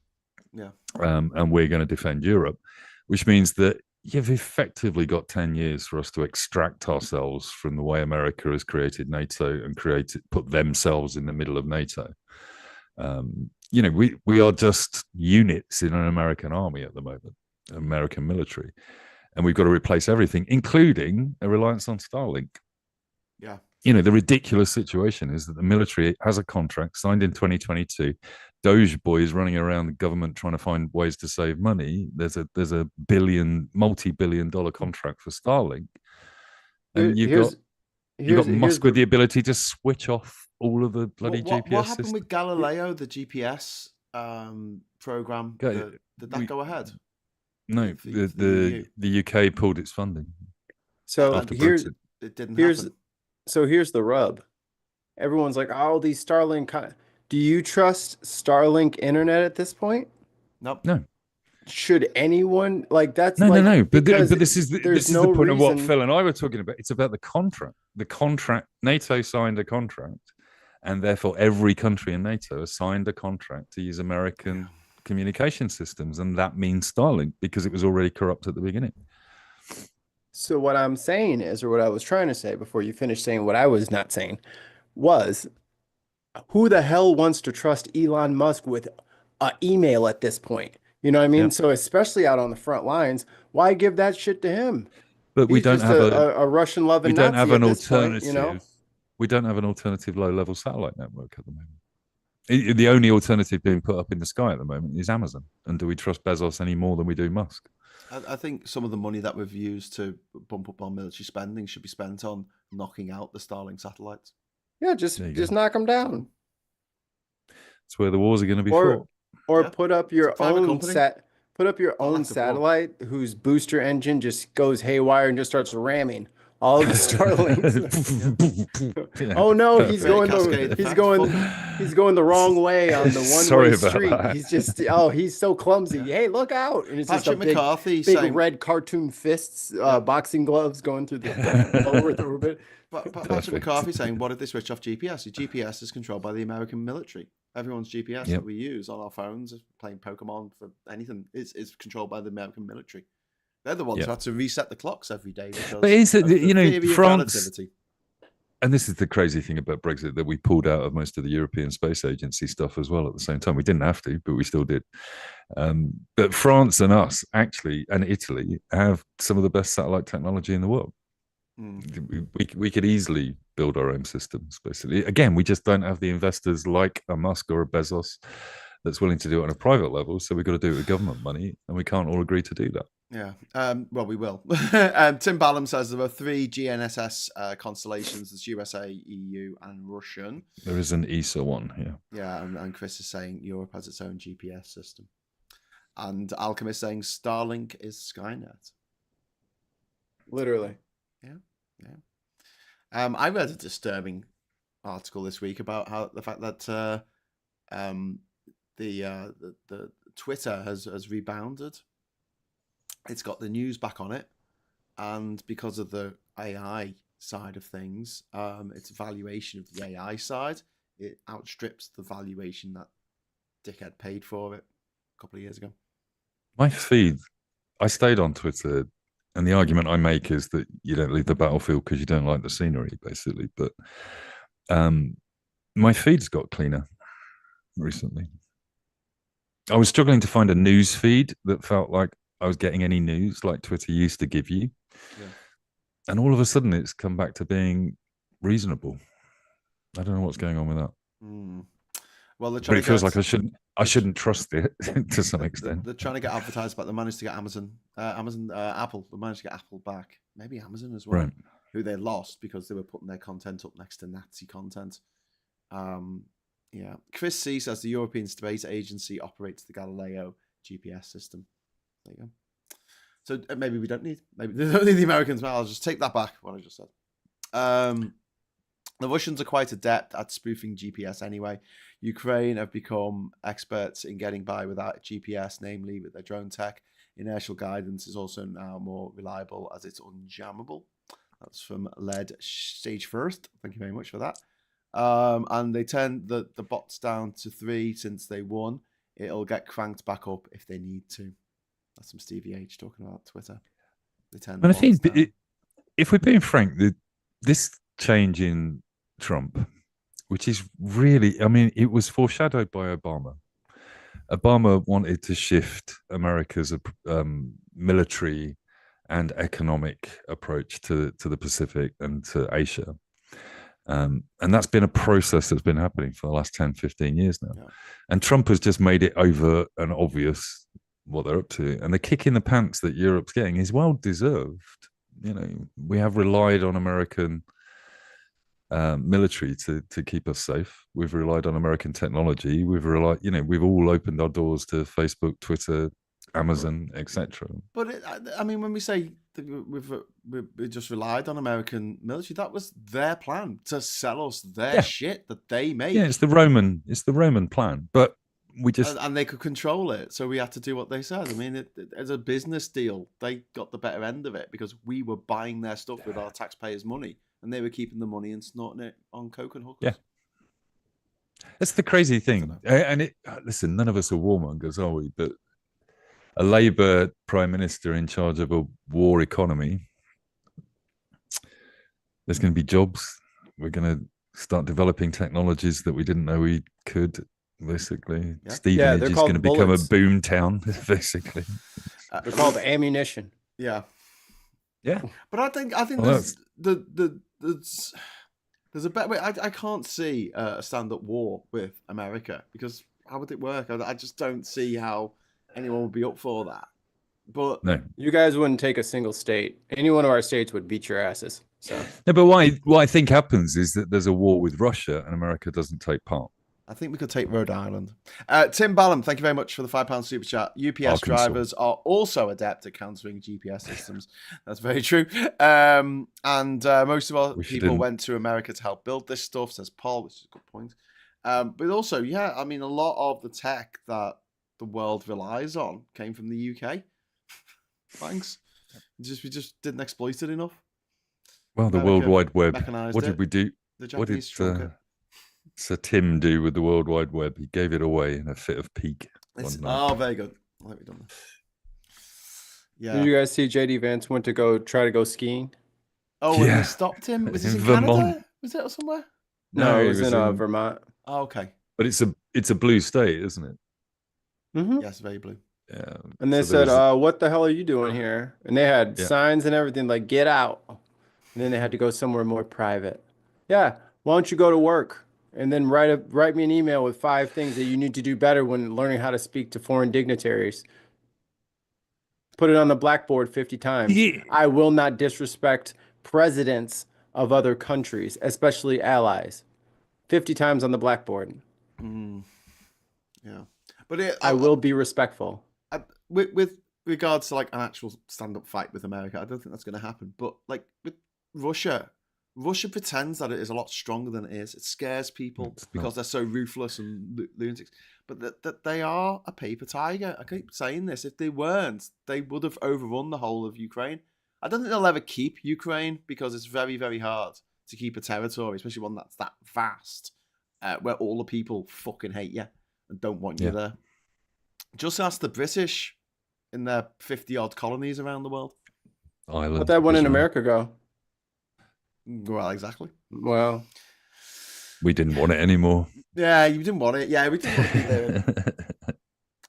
And we're going to defend Europe, which means that you've effectively got 10 years for us to extract ourselves from the way America has created NATO and put themselves in the middle of NATO. We are just units in an American army at the moment, American military, and we've got to replace everything, including a reliance on Starlink. Yeah. The ridiculous situation is that the military has a contract signed in 2022. Doge boys running around the government trying to find ways to save money. There's a multi-billion-dollar contract for Starlink, and you've got Musk with the ability to switch off all of the bloody GPS What happened systems. with Galileo, the GPS program? Did that go ahead? No, the UK pulled its funding. So it didn't happen. So here's the rub. Everyone's like, oh, these Starlink. Do you trust Starlink internet at this point? Nope. No. Should anyone that's no, like no, no. But because this is no the point of what reason. Phil and I were talking about. It's about the contract. The contract. NATO signed a contract, and therefore every country in NATO has signed a contract to use American communication systems, and that means Starlink because it was already corrupt at the beginning. So what I'm saying is, or what I was trying to say before you finished saying what I was not saying, was who the hell wants to trust Elon Musk with an email at this point? You know what I mean? Yep. So especially out on the front lines, why give that shit to him? But we He's don't just have a Russian loving we don't Nazi have at an this point, alternative. you know? We don't have an alternative low-level satellite network at the moment. The only alternative being put up in the sky at the moment is Amazon. And do we trust Bezos any more than we do Musk? I think some of the money that we've used to bump up our military spending should be spent on knocking out the Starlink satellites. Yeah, just knock them down. It's where the wars are going to be fought. Or put up your own like satellite whose booster engine just goes haywire and just starts ramming all of the Starlinks. Oh no, he's going the wrong way on the one-way street. That. He's just he's so clumsy. Hey, look out! And it's Patrick just a McCarthy big saying, red cartoon fists, boxing gloves going through the lower orbit. Patrick McCarthy saying, what if they switch off GPS? The GPS is controlled by the American military. Everyone's GPS that we use on our phones, playing Pokemon for anything, is controlled by the American military. They're the ones who have to reset the clocks every day. But is it, France, and this is the crazy thing about Brexit, that we pulled out of most of the European Space Agency stuff as well at the same time. We didn't have to, but we still did. But France and us, actually, and Italy, have some of the best satellite technology in the world. We could easily build our own systems, basically. Again, we just don't have the investors like a Musk or a Bezos that's willing to do it on a private level. So we've got to do it with government money, and we can't all agree to do that. Yeah. Well, we will. Tim Ballum says there are 3 GNSS constellations. There's USA, EU, and Russian. There is an ESA one, yeah. Yeah, and Chris is saying Europe has its own GPS system. And Alchemist saying Starlink is Skynet. Literally. Yeah. I read a disturbing article this week about how the fact that the Twitter has rebounded. It's got the news back on it, and because of the AI side of things, its valuation of the AI side, it outstrips the valuation that dickhead paid for it a couple of years ago. My feed, I stayed on Twitter, and the argument I make is that you don't leave the battlefield because you don't like the scenery, basically. But my feed's got cleaner recently. I was struggling to find a news feed that felt like I was getting any news like Twitter used to give you. Yeah. And all of a sudden it's come back to being reasonable. I don't know what's going on with that. Well, but it feels like I shouldn't trust it to some extent. They're trying to get advertised, but they managed to get Apple. They managed to get Apple back. Maybe Amazon as well, right, who they lost because they were putting their content up next to Nazi content. Yeah. Chris C says the European Space Agency operates the Galileo GPS system. There you go. So maybe we don't need the Americans. Well, I'll just take that back, what I just said. The Russians are quite adept at spoofing GPS anyway. Ukraine have become experts in getting by without GPS, namely with their drone tech. Inertial guidance is also now more reliable as it's unjammable. That's from Led Stage First. Thank you very much for that. And they turned the bots down to 3 since they won. It'll get cranked back up if they need to. That's from Stevie H talking about Twitter. They turned the bots down. If we're being frank, this change in Trump, which is really, I mean, it was foreshadowed by Obama. Obama wanted to shift America's military and economic approach to the Pacific and to Asia. And that's been a process that's been happening for the last 10, 15 years now. Yeah. And Trump has just made it overt and obvious what they're up to. And the kick in the pants that Europe's getting is well deserved. You know, we have relied on American military to keep us safe. We've relied on American technology. We've all opened our doors to Facebook, Twitter, Amazon, etc. But I mean, when we say that we just relied on American military, that was their plan to sell us their shit that they made. Yeah, it's the Roman plan, but we just and they could control it, so we had to do what they said. I mean, as a business deal, they got the better end of it because we were buying their stuff with our taxpayers' money, and they were keeping the money and snorting it on coke and hookers. Yeah. That's the crazy thing. And listen, none of us are warmongers, are we? But a Labour Prime Minister in charge of a war economy, there's going to be jobs. We're going to start developing technologies that we didn't know we could, basically. Yeah. Stevenage is going to become a boom town, basically. They're called ammunition. Yeah. Yeah. But I think there's a better way. I can't see a stand-up war with America because how would it work? I just don't see how anyone would be up for that. But no, you guys wouldn't take a single state. Any one of our states would beat your asses. So no, but what I think happens is that there's a war with Russia and America doesn't take part. I think we could take Rhode Island. Tim Ballum, thank you very much for the £5 super chat. UPS drivers are also adept at countering GPS systems. That's very true. And most of our people went to America to help build this stuff, says Paul, which is a good point. But also, yeah, I mean, a lot of the tech that the world relies on came from the UK. Thanks. We just didn't exploit it enough. Well, the World Wide Web. What did we do? The Japanese shrunk it. Sir Tim do with the World Wide Web? He gave it away in a fit of pique. Oh, very good. I like we've done that. Yeah. Did you guys see JD Vance went to try to go skiing? Oh, and they stopped him. Was this in Canada? Was it somewhere? No, it was in Vermont. Oh, okay. But it's a blue state, isn't it? Mm-hmm. Yes, very blue. Yeah. And they said, "What the hell are you doing here?" And they had signs and everything like "Get out." And then they had to go somewhere more private. Yeah. Why don't you go to work? And then write me an email with 5 things that you need to do better when learning how to speak to foreign dignitaries. Put it on the blackboard 50 times. Yeah. I will not disrespect presidents of other countries, especially allies. 50 times on the blackboard. Yeah. But I will be respectful. With regards to like an actual stand-up fight with America, I don't think that's going to happen. But like with Russia pretends that it is a lot stronger than it is. It scares people because they're so ruthless and lunatics. But that they are a paper tiger. I keep saying this. If they weren't, they would have overrun the whole of Ukraine. I don't think they'll ever keep Ukraine because it's very, very hard to keep a territory, especially one that's that vast, where all the people fucking hate you and don't want you there. Just ask the British in their 50-odd colonies around the world. Ireland. Let that one in America go. Well, exactly. Well, we didn't want it anymore. Yeah, you didn't want it. Yeah, we didn't want to be there.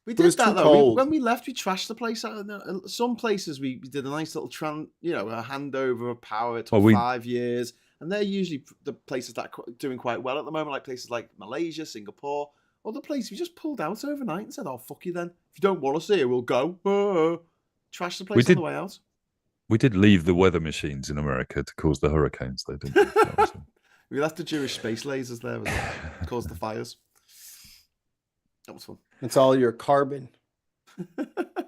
We did that though. When we left, we trashed the place out. Some places we did a nice little a handover of power. It took 5 years, and they're usually the places that are doing quite well at the moment, like places like Malaysia, Singapore. Other places we just pulled out overnight and said, "Oh, fuck you then. If you don't want us here, we'll go." Trash the place on the way out. We did leave the weather machines in America to cause the hurricanes, though, didn't we? We left the Jewish space lasers there as well. Caused the fires. That was fun. It's all your carbon.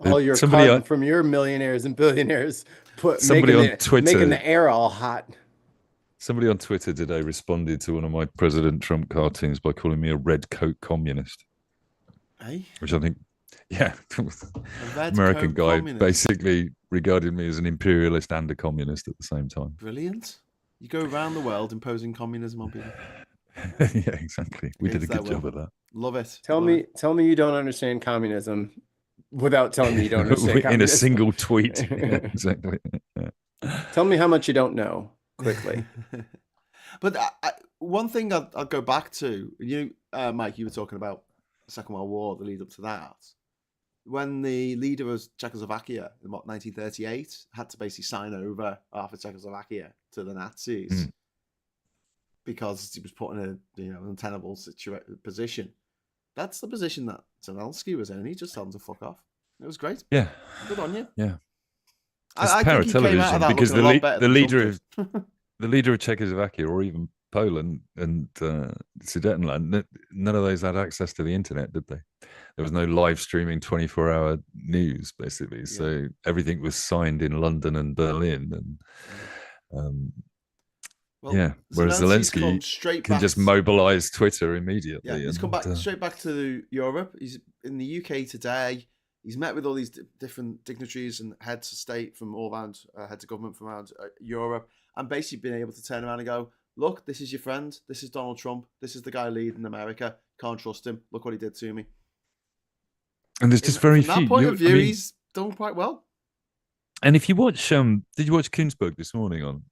All your carbon from your millionaires and billionaires making the air all hot. Somebody on Twitter today responded to one of my President Trump cartoons by calling me a red coat communist. Hey? Which I think, American guy communist. Basically regarded me as an imperialist and a communist at the same time. Brilliant. You go around the world imposing communism on people. Yeah, exactly. We did a good job of that. Love it. Tell me you don't understand communism without telling me you don't understand communism. In a single tweet. Yeah, exactly. Yeah. Tell me how much you don't know quickly. But one thing I'll go back to, Mike, you were talking about the Second World War, the lead up to that. When the leader of Czechoslovakia in 1938 had to basically sign over half of Czechoslovakia to the Nazis because he was put in an untenable position. That's the position that Zelenskyy was in, and he just told him to fuck off. It was great. Yeah. Good on you. Yeah. I think he came out of that because the leader of Czechoslovakia or even Poland and Sudetenland, none of those had access to the internet, did they? there was no live streaming 24-hour news, basically. So everything was signed in London and Berlin, and whereas Zelensky can just mobilize Twitter immediately. Yeah, he's come back straight back to Europe. He's in the UK today. He's met with all these different dignitaries and heads of state from all around, heads of government from around Europe, and basically been able to turn around and go, look, this is your friend. This is Donald Trump. This is the guy leading America. Can't trust him. Look what he did to me. And there's just very few. From that point of view, he's done quite well. And if you watch, did you watch Kunzberg this morning on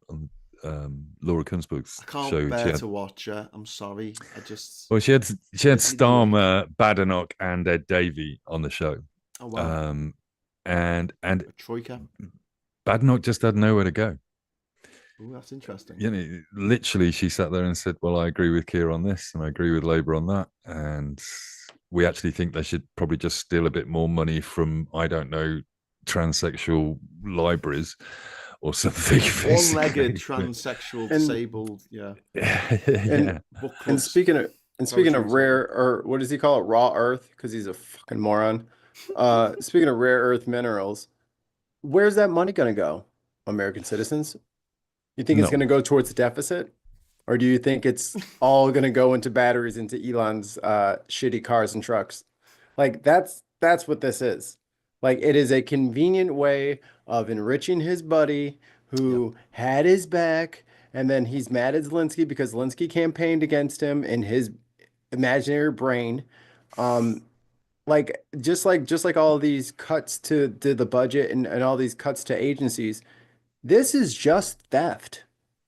Laura Kunzberg's show? I can't bear to watch her. I'm sorry. Well, she had Starmer, Badenoch, and Ed Davey on the show. Oh wow! And a troika. Badenoch just had nowhere to go. Oh, that's interesting. You know, literally, she sat there and said, "Well, I agree with Keir on this, and I agree with Labour on that, and we actually think they should probably just steal a bit more money from, I don't know, transsexual libraries or something." One-legged, transsexual, disabled, And speaking of rare, or what does he call it, raw earth? Because he's a fucking moron. Speaking of rare earth minerals, where's that money going to go? American citizens? You think it's going to go towards the deficit? Or do you think it's all going to go into batteries into Elon's shitty cars and trucks? Like, that's what this is. Like, it is a convenient way of enriching his buddy who had his back, and then he's mad at Zelenskyy because Zelenskyy campaigned against him in his imaginary brain. Just like all these cuts to the budget and all these cuts to agencies, this is just theft.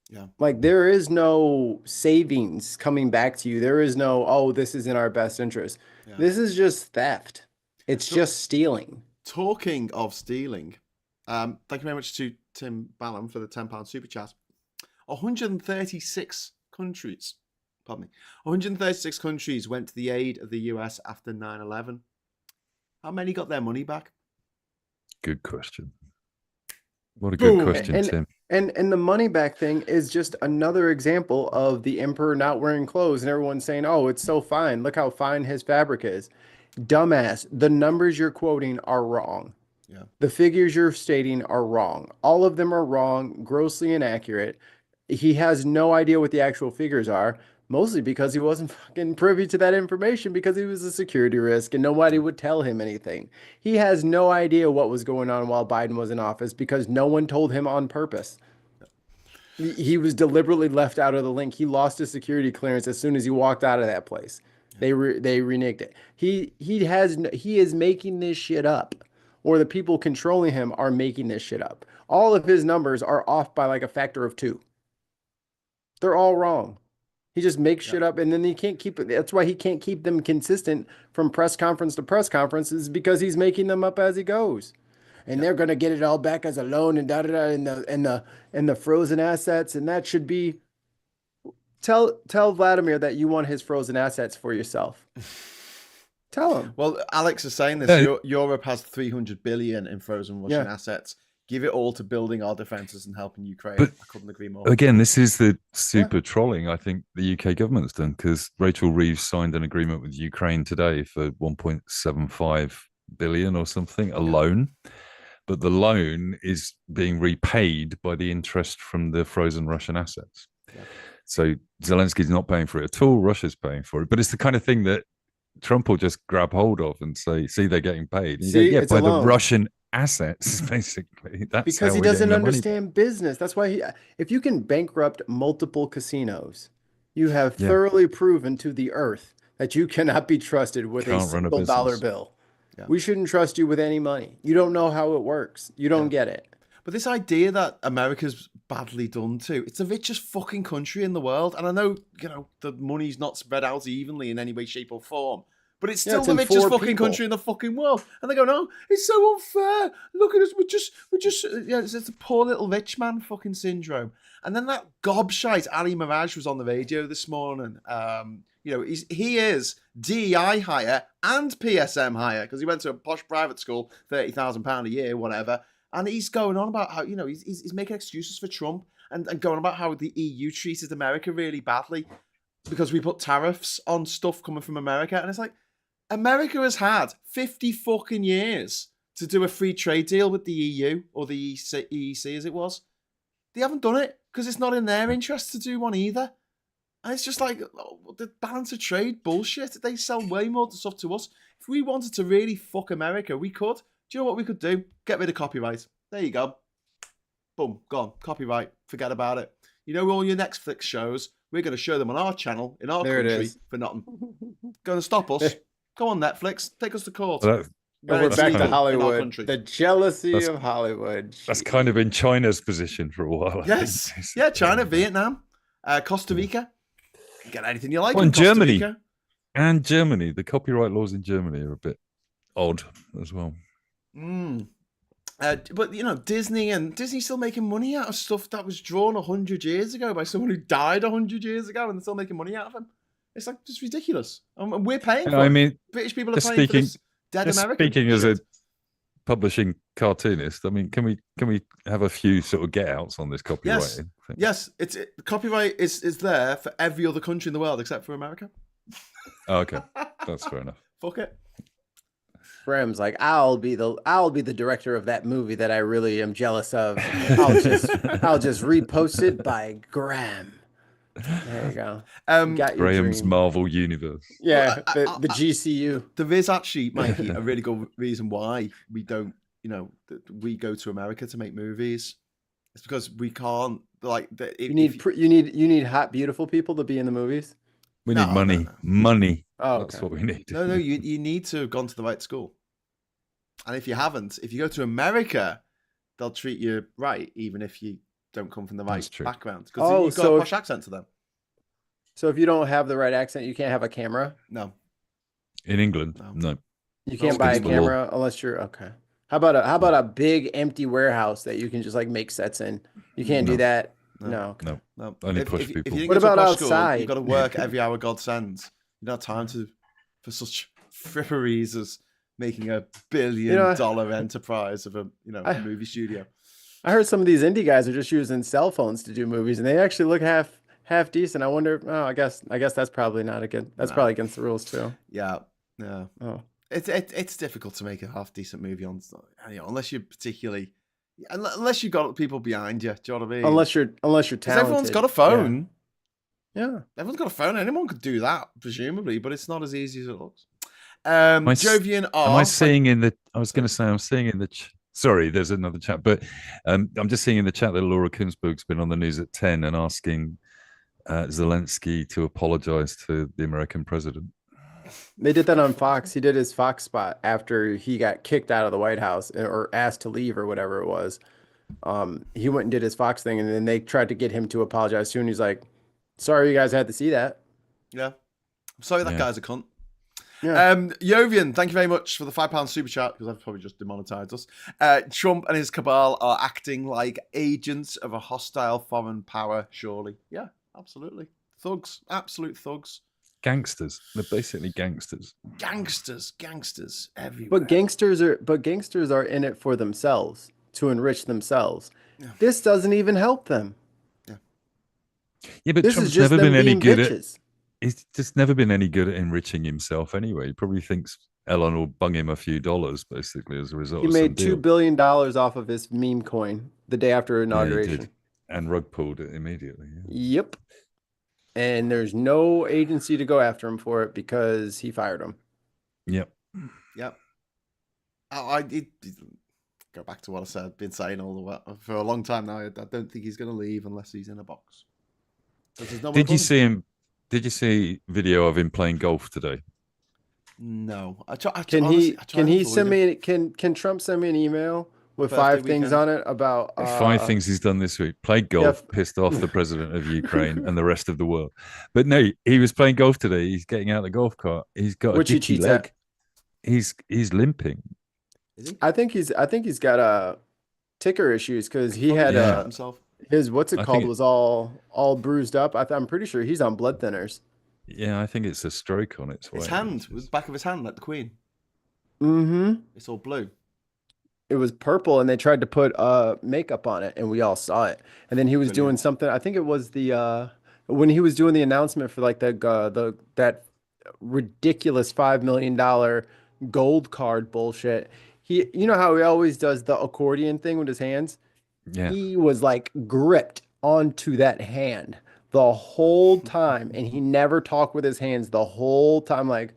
Yeah. Like, there is no savings coming back to you. There is no, oh, this is in our best interest. Yeah. This is just theft. It's just stealing. Talking of stealing, thank you very much to Tim Ballum for the £10 super chat. 136 countries went to the aid of the US after 9/11. How many got their money back? Good question. What a good question, Tim. And the money back thing is just another example of the emperor not wearing clothes and everyone saying, oh, it's so fine. Look how fine his fabric is. Dumbass, the numbers you're quoting are wrong. Yeah. The figures you're stating are wrong. All of them are wrong, grossly inaccurate. He has no idea what the actual figures are, mostly because he wasn't fucking privy to that information because he was a security risk and nobody would tell him anything. He has no idea what was going on while Biden was in office because no one told him on purpose. He was deliberately left out of the link. He lost his security clearance as soon as he walked out of that place. They reneged it. He is making this shit up, or the people controlling him are making this shit up. All of his numbers are off by like a factor of 2. They're all wrong. He just makes shit up, and then he can't keep it. That's why he can't keep them consistent from press conference to press conference, is because he's making them up as he goes. And they're gonna get it all back as a loan and and the frozen assets, and that should be. Tell Vladimir that you want his frozen assets for yourself. Tell him. Well, Alex is saying this. Europe has 300 billion in frozen Russian assets. Give it all to building our defenses and helping Ukraine. But I couldn't agree more. Again, this is the super trolling I think the UK government's done, because Rachel Reeves signed an agreement with Ukraine today for 1.75 billion or something, a loan. But the loan is being repaid by the interest from the frozen Russian assets. Yeah. So Zelensky's not paying for it at all. Russia's paying for it. But it's the kind of thing that Trump will just grab hold of and say, see, they're getting paid. By the Russian assets, basically. That's because he doesn't understand business. That's why if you can bankrupt multiple casinos, you have thoroughly proven to the earth that you cannot be trusted with a single dollar bill. Yeah. We shouldn't trust you with any money. You don't know how it works. You don't get it. But this idea that America's badly done to, it's the richest fucking country in the world. And I know, the money's not spread out evenly in any way, shape or form. But it's still the richest fucking country in the fucking world. And they go, no, it's so unfair. Look at us. It's a poor little rich man fucking syndrome. And then that gobshite Ali Mirage was on the radio this morning. He is DEI hire and PSM hire because he went to a posh private school, £30,000 a year, whatever. And he's going on about how, he's making excuses for Trump and going about how the EU treated America really badly because we put tariffs on stuff coming from America. And it's like, America has had 50 fucking years to do a free trade deal with the EU or the EEC as it was. They haven't done it because it's not in their interest to do one either. And it's just like the balance of trade bullshit. They sell way more stuff to us. If we wanted to really fuck America, we could. Do you know what we could do? Get rid of copyright. There you go. Boom, gone. Copyright. Forget about it. You know all your Netflix shows, we're going to show them on our channel in our country for nothing. Going to stop us. Go on, Netflix. Take us to court. We're back to Hollywood. The jealousy of Hollywood. That's kind of been China's position for a while. Yes. Yeah, China, Vietnam, Costa Rica. You can get anything you like well, in Costa Germany. Rica. And Germany. The copyright laws in Germany are a bit odd as well. But, you know, Disney's still making money out of stuff that was drawn 100 years ago by someone who died 100 years ago, and they're still making money out of them. It's like, just ridiculous. And we're paying for it. I mean, British people are paying for this dead American. Speaking as a publishing cartoonist, I mean, can we have a few sort of get outs on this copywriting? Yes. Copyright is there for every other country in the world except for America. Oh, okay. That's fair enough. Fuck it. Graham's like, I'll be the director of that movie that I really am jealous of. I'll just repost it by Graham. There you go. Graham's Marvel Universe. Yeah, the GCU. There is actually, Mikey, a really good reason why we don't, we go to America to make movies. It's because we can't you need hot, beautiful people to be in the movies. We need money. No. Money. Oh, that's what we need. No, you need to have gone to the right school. And if you haven't, if you go to America, they'll treat you right, even if you don't come from the right background. Because you've got a posh accent to them. So if you don't have the right accent, you can't have a camera? No. In England? No. You can't buy a camera unless you're okay. How about a big empty warehouse that you can just like make sets in? You can't do that. No. Only push people. What about outside? You've got to work every hour God sends. You don't have time for such fripperies as making $1 billion enterprise of a movie studio. I heard some of these indie guys are just using cell phones to do movies, and they actually look half decent. I wonder. Oh, I guess that's probably not a good. That's probably against the rules too. Yeah. Oh. It's difficult to make a half decent movie on, unless you're particularly. Unless you've got people behind you, do you know what I mean? Unless you're talented. Everyone's got a phone. Yeah. Everyone's got a phone. Anyone could do that, presumably, but it's not as easy as it looks. Jovian R. I'm seeing in the. Sorry, there's another chat, but I'm just seeing in the chat that Laura Kunzberg's been on the news at 10 and asking Zelenskyy to apologize to the American president. They did that on Fox. He did his Fox spot after he got kicked out of the White House or asked to leave or whatever it was. He went and did his Fox thing, and then they tried to get him to apologize too. And he's like, "Sorry, you guys had to see that." Yeah, I'm sorry that guy's a cunt. Yeah. Jovian, thank you very much for the £5 super chat because I've probably just demonetized us. Trump and his cabal are acting like agents of a hostile foreign power. Surely, yeah, absolutely, thugs, absolute thugs. Gangsters. They're basically gangsters. Gangsters everywhere. But gangsters are in it for themselves, to enrich themselves. Yeah. This doesn't even help them. Yeah, but Trump's never been any good at. He's just never been any good at enriching himself anyway. He probably thinks Elon will bung him a few dollars basically as a result. He made $2 billion off of his meme coin the day after inauguration. Yeah, he did. And rug pulled it immediately. Yeah. Yep. And there's no agency to go after him for it because he fired him. Yep. I go back to what I said. I've been saying for a long time now. I don't think he's going to leave unless he's in a box. Did you see him? Did you see video of him playing golf today? No. Can Trump send me an email with 5 things on it about 5 things he's done this week? Played golf, pissed off the president of Ukraine and the rest of the world. But no, he was playing golf today. He's getting out of the golf cart. He's got a jicky leg. He's limping. Is he? I think he's got ticker issues because he had himself. His was all bruised up. I'm pretty sure he's on blood thinners. Yeah, I think it's a stroke on its way. His hand was the back of his hand, like the Queen. Mm-hmm. It's all blue. It was purple, and they tried to put makeup on it, and we all saw it. And then he was doing something. I think it was when he was doing the announcement for like that ridiculous $5 million gold card bullshit. You know how he always does the accordion thing with his hands? Yeah. He was like gripped onto that hand the whole time, and he never talked with his hands the whole time. Like,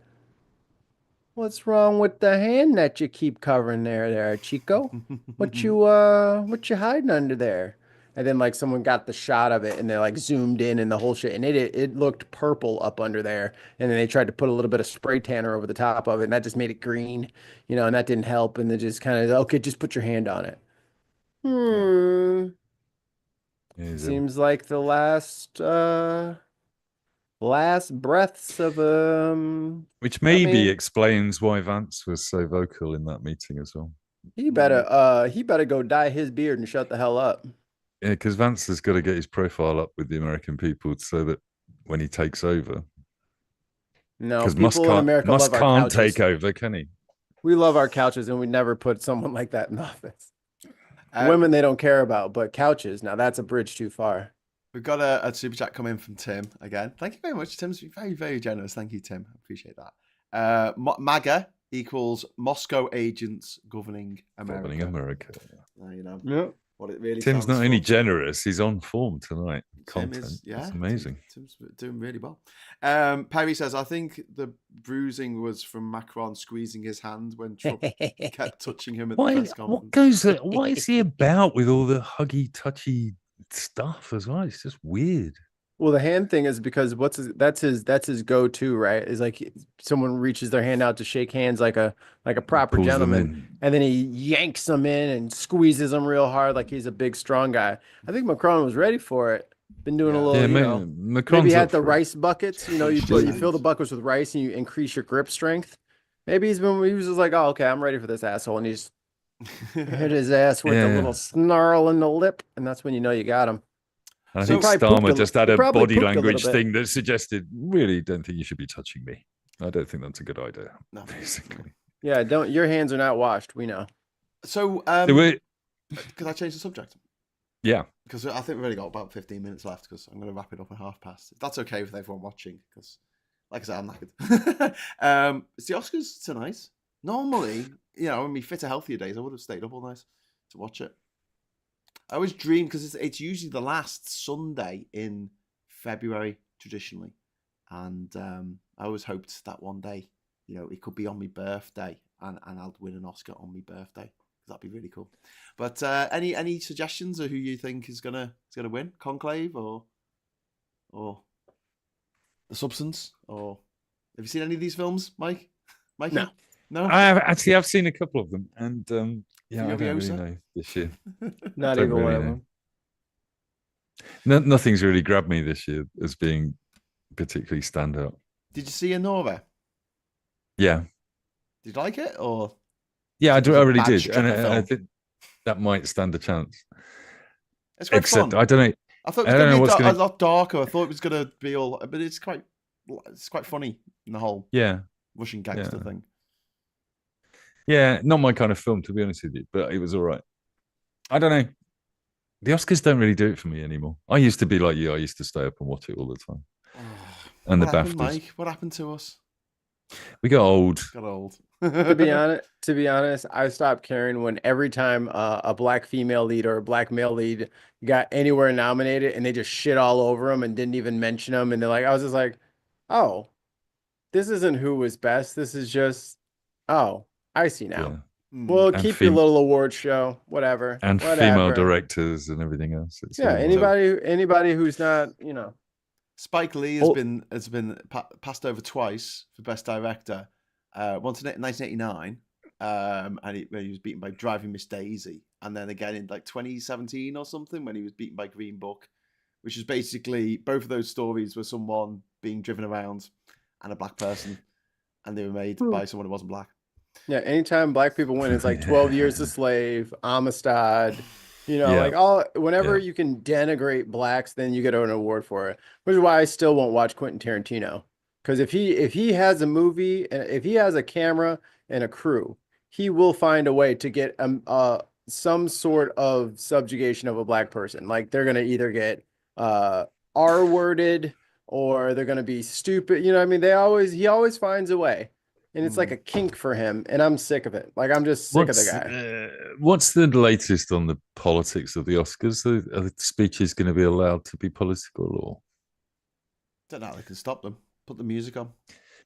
what's wrong with the hand that you keep covering there, Chico? What you hiding under there? And then like someone got the shot of it and they like zoomed in and the whole shit and it looked purple up under there. And then they tried to put a little bit of spray tanner over the top of it and that just made it green, and that didn't help. And they just kind of, okay, just put your hand on it. Seems like the last breaths of which maybe explains why Vance was so vocal in that meeting as well. He better go dye his beard and shut the hell up. Yeah, because Vance has got to get his profile up with the American people so that when he takes over. No, because people in America Musk love our can't couches. take over, can he? We love our couches and we never put someone like that in office. Women they don't care about, but couches, now that's a bridge too far. We've got a super chat come in from Tim again. Thank you very much, Tim's very, very generous. Thank you, Tim. I appreciate that. MAGA equals Moscow agents governing America. Governing America. Yep. What it really Tim's not only generous, he's on form tonight. Content. It's amazing. Tim's doing really well. Perry says, I think the bruising was from Macron squeezing his hand when Trump kept touching him at the press conference. What is he about with all the huggy, touchy stuff as well? It's just weird. Well, the hand thing is because that's his go-to, right? Is like someone reaches their hand out to shake hands like a proper gentleman, and then he yanks them in and squeezes them real hard like he's a big strong guy. I think Macron was ready for it. Been doing a little, maybe had the rice buckets. You fill the buckets with rice and you increase your grip strength. Maybe he was just like, oh, okay, I'm ready for this asshole, and he's hit his ass with a little snarl in the lip, and that's when you know you got him. I think Starmer just had a body language thing that suggested, really don't think you should be touching me. I don't think that's a good idea. No, basically. Yeah, your hands are not washed. We know. So, could I change the subject? Yeah. Because I think we've only got about 15 minutes left because I'm going to wrap it up at past. If that's okay with everyone watching, because, like I said, I'm knackered. It's the Oscars tonight. Normally, in my fitter, healthier days, I would have stayed up all night to watch it. I always dream because it's usually the last Sunday in February traditionally, and I always hoped that one day, it could be on my birthday, and I'd win an Oscar on my birthday. That'd be really cool. But any suggestions of who you think is gonna win? Conclave or The Substance? Or have you seen any of these films, Mike? No. I've seen a couple of them, and I don't really know this year. Not even one of them. Nothing's really grabbed me this year as being particularly standout. Did you see Anora? Yeah. Did you like it or? Yeah, I really did, and I think that might stand a chance. It's quite fun. I don't know. I thought it was going to be a lot darker. I thought it was going to be but it's quite funny in the whole Russian gangster thing. Yeah, not my kind of film, to be honest with you, but it was all right. I don't know. The Oscars don't really do it for me anymore. I used to be like you. I used to stay up and watch it all the time. And the BAFTAs. Mike, what happened to us? We got old. To be honest, I stopped caring when every time a black female lead or a black male lead got anywhere nominated and they just shit all over them and didn't even mention them. And I was just like, oh, this isn't who was best. This is just, oh, I see now. Yeah. Well, keep your little award show, whatever. Female directors and everything else. Anybody who's not, Spike Lee has been passed over twice for Best Director. Once in 1989, and he was beaten by Driving Miss Daisy, and then again in 2017 or something when he was beaten by Green Book, which is basically both of those stories were someone being driven around and a black person, and they were made by someone who wasn't black. Yeah, anytime black people win, it's like 12 Years a Slave, Amistad, whenever you can denigrate blacks, then you get an award for it. Which is why I still won't watch Quentin Tarantino. Because if he has a movie, and if he has a camera and a crew, he will find a way to get some sort of subjugation of a black person. Like they're gonna either get R-worded or they're going to be stupid. You know what I mean? He always finds a way. And it's like a kink for him, and I'm sick of it. Like, I'm just sick of the guy. What's the latest on the politics of the Oscars? Are the speeches going to be allowed to be political, or? Don't know how they can stop them. Put the music on.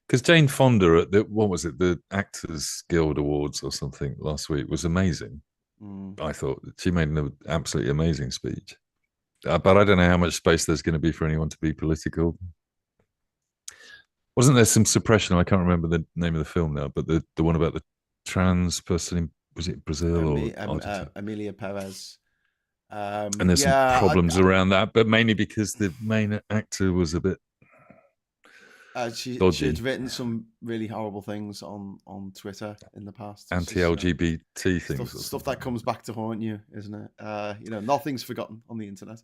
Because Jane Fonda at the Actors Guild Awards or something last week was amazing. I thought she made an absolutely amazing speech. But I don't know how much space there's going to be for anyone to be political. Wasn't there some suppression? I can't remember the name of the film now, but the one about the trans person was it Brazil or Emilia Perez? And there's some problems around that, but mainly because the main actor was a bit she had written some really horrible things on Twitter in the past. Anti-LGBT things. Stuff that comes back to haunt you, isn't it? Nothing's forgotten on the internet.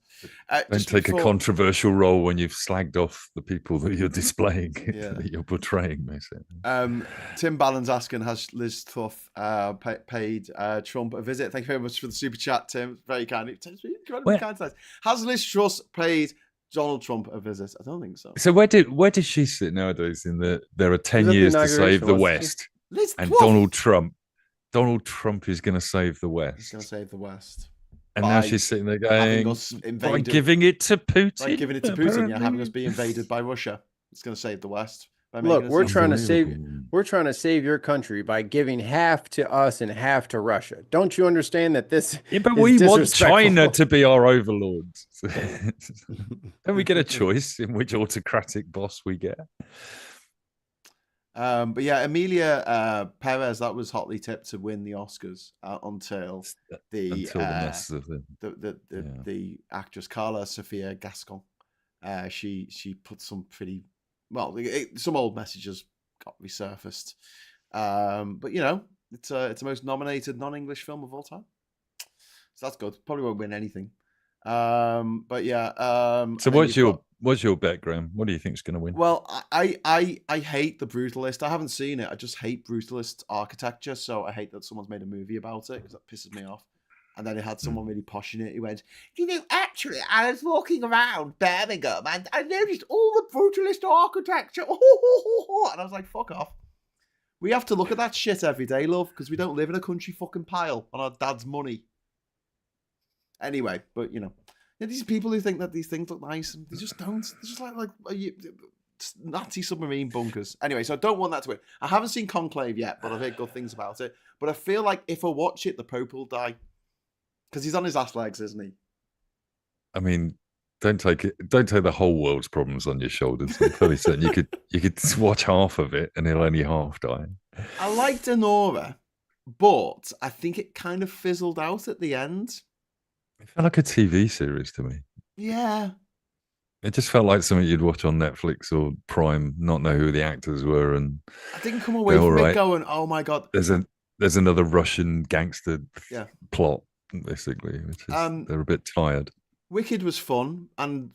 Don't take a controversial role when you've slagged off the people that you're displaying, that you're portraying, basically. Tim Ballon's asking, has Liz Truss paid Trump a visit? Thank you very much for the super chat, Tim. Very kind. Has Liz Truss paid Donald Trump a visit? I don't think so. So where does she sit nowadays? There are 10 years to save the West, and Donald Trump is going to save the West. He's going to save the West, and now she's sitting there going, by giving it to Putin. By giving it to Putin, having us be invaded by Russia. It's going to save the West. Look, we're trying to save your country by giving half to us and half to Russia. Don't you understand that this? Yeah, but we want China to be our overlords. Don't we get a choice in which autocratic boss we get? But yeah, Emilia Perez, that was hotly tipped to win the Oscars until the actress Carla Sofia Gascon. She put some pretty. Well, some old messages got resurfaced, but it's the most nominated non-English film of all time, so that's good. Probably won't win anything, but yeah. So what's your bet, Graham? What do you think is going to win? Well, I hate the Brutalist. I haven't seen it. I just hate Brutalist architecture, so I hate that someone's made a movie about it because that pisses me off. And then it had someone really poshing it. He went, actually, I was walking around Birmingham and I noticed all the brutalist architecture. And I was like, fuck off. We have to look at that shit every day, love, because we don't live in a country fucking pile on our dad's money. Anyway, but, these people who think that these things look nice, and they just don't. They're just like Nazi submarine bunkers. Anyway, so I don't want that to win. I haven't seen Conclave yet, but I've heard good things about it. But I feel like if I watch it, the Pope will die. Because he's on his last legs, isn't he? I mean, don't take the whole world's problems on your shoulders. I'm fairly certain you could watch half of it and he'll only half die. I liked Anora, but I think it kind of fizzled out at the end. It felt like a TV series to me. Yeah. It just felt like something you'd watch on Netflix or Prime, not know who the actors were, and I didn't come away from it going, "Oh my god!" There's another Russian gangster plot. Basically, which is they're a bit tired. Wicked was fun, and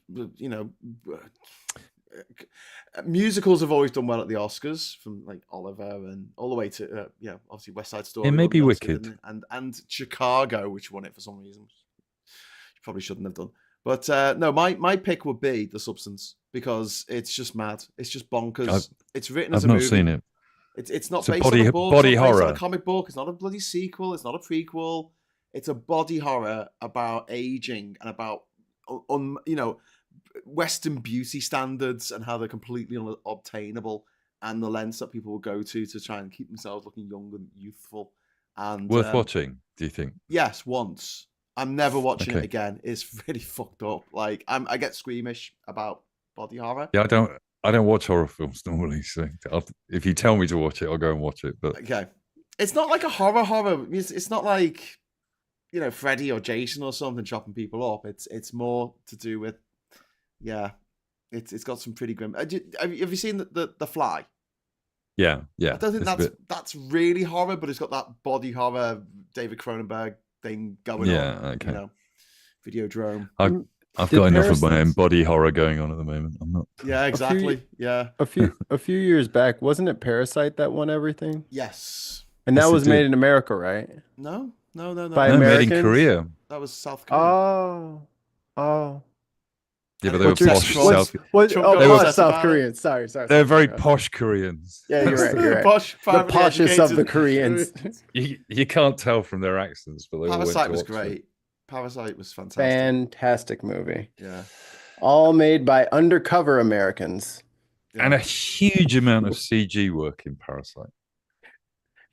musicals have always done well at the Oscars, from like Oliver and all the way to obviously West Side Story. It may be Wicked and Chicago, which won it for some reason. You probably shouldn't have done, but no, my pick would be The Substance because it's just mad. It's just bonkers. It's written as a movie. I've not seen it. It's not based on a book. Body it's horror. Based on a comic book. It's not a bloody sequel. It's not a prequel. It's a body horror about aging and about, Western beauty standards and how they're completely unobtainable, and the lengths that people will go to try and keep themselves looking young and youthful. And worth watching, do you think? Yes, once. I'm never watching it again. It's really fucked up. Like I get squeamish about body horror. Yeah, I don't watch horror films normally, so if you tell me to watch it, I'll go and watch it. But okay, it's not like a horror. It's not like Freddy or Jason or something chopping people up. It's more to do with, it's got some pretty grim. Have you seen the Fly? Yeah. I don't think that's really horror, but it's got that body horror David Cronenberg thing going on. Yeah, okay. Videodrome. I've got enough of my own body horror going on at the moment. I'm not. Yeah, exactly. A few years back, wasn't it Parasite that won everything? Yes. And that was made in America, right? No. By Americans? Made in Korea. That was South Korea. Oh. Yeah, but And they were What's your posh Trump- South. what? Trump Oh, got They were- posh obsessed South about it. Koreans. Sorry. They're very posh Koreans. Yeah, you're right. You're right. Posh, The privately poshest of the educated Koreans. You can't tell from their accents, but they all went Parasite to was Oxford. great. Parasite was fantastic. Fantastic movie. Yeah. All made by undercover Americans. And a huge amount of CG work in Parasite.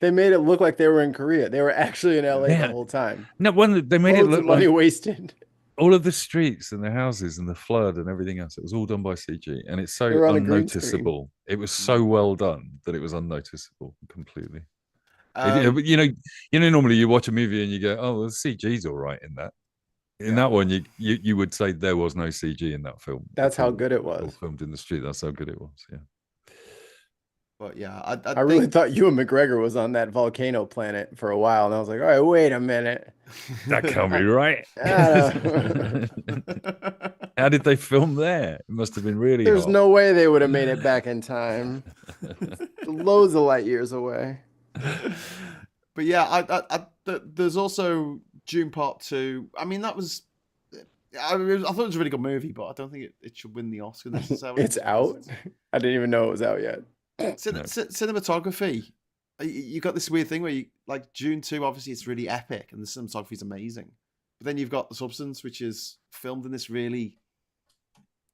They made it look like they were in Korea. They were actually in LA the Yeah. whole time. No, they made it Loads look of money like wasted. all of the streets and the houses and the flood and everything else. It was all done by CG, and it's so They were on a green screen. unnoticeable. It was so well done that it was unnoticeable completely. Um, Normally you watch a movie and you go, "Oh, the CG's all right in that." In that one, you would say there was no CG in that film. That's how good it All was. filmed in the street. That's how good it was. Yeah. but yeah, I really thought Ewan McGregor was on that volcano planet for a while, and I was like, all right, wait a minute. That can't be right. How did they film there? It must have been really There's hot. no way they would have made it back in time. Loads of light years away. But yeah, there's also June Part 2. I mean, that was. I thought it was a really good movie, but I don't think it should win the Oscar necessarily. It's out? I didn't even know it was out yet. Cinematography. You got this weird thing where you like June 2. Obviously, it's really epic, and the cinematography is amazing. But then you've got The Substance, which is filmed in this really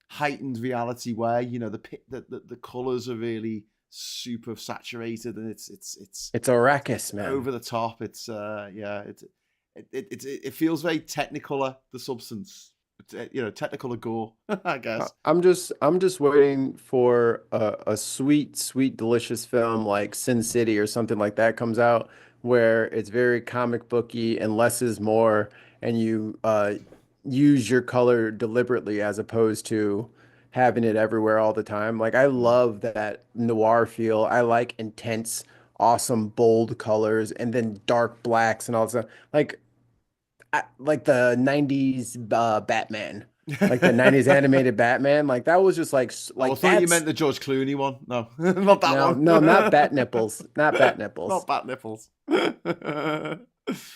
heightened reality way. You know, the colors are really super saturated, and it's Arrakis, man. over the top. It feels very Technicolor, The Substance. Technicolor gore, I guess. I'm just waiting for a sweet, delicious film like Sin City or something like that comes out where it's very comic booky and less is more, and you use your color deliberately as opposed to having it everywhere all the time. Like I love that noir feel. I like intense, awesome, bold colors and then dark blacks and all that stuff. Like the 90s Batman. Like the 90s animated Batman. Like that was just like I thought you meant the George Clooney one. No, not that one. No, not bat nipples. Not bat nipples. Not bat nipples.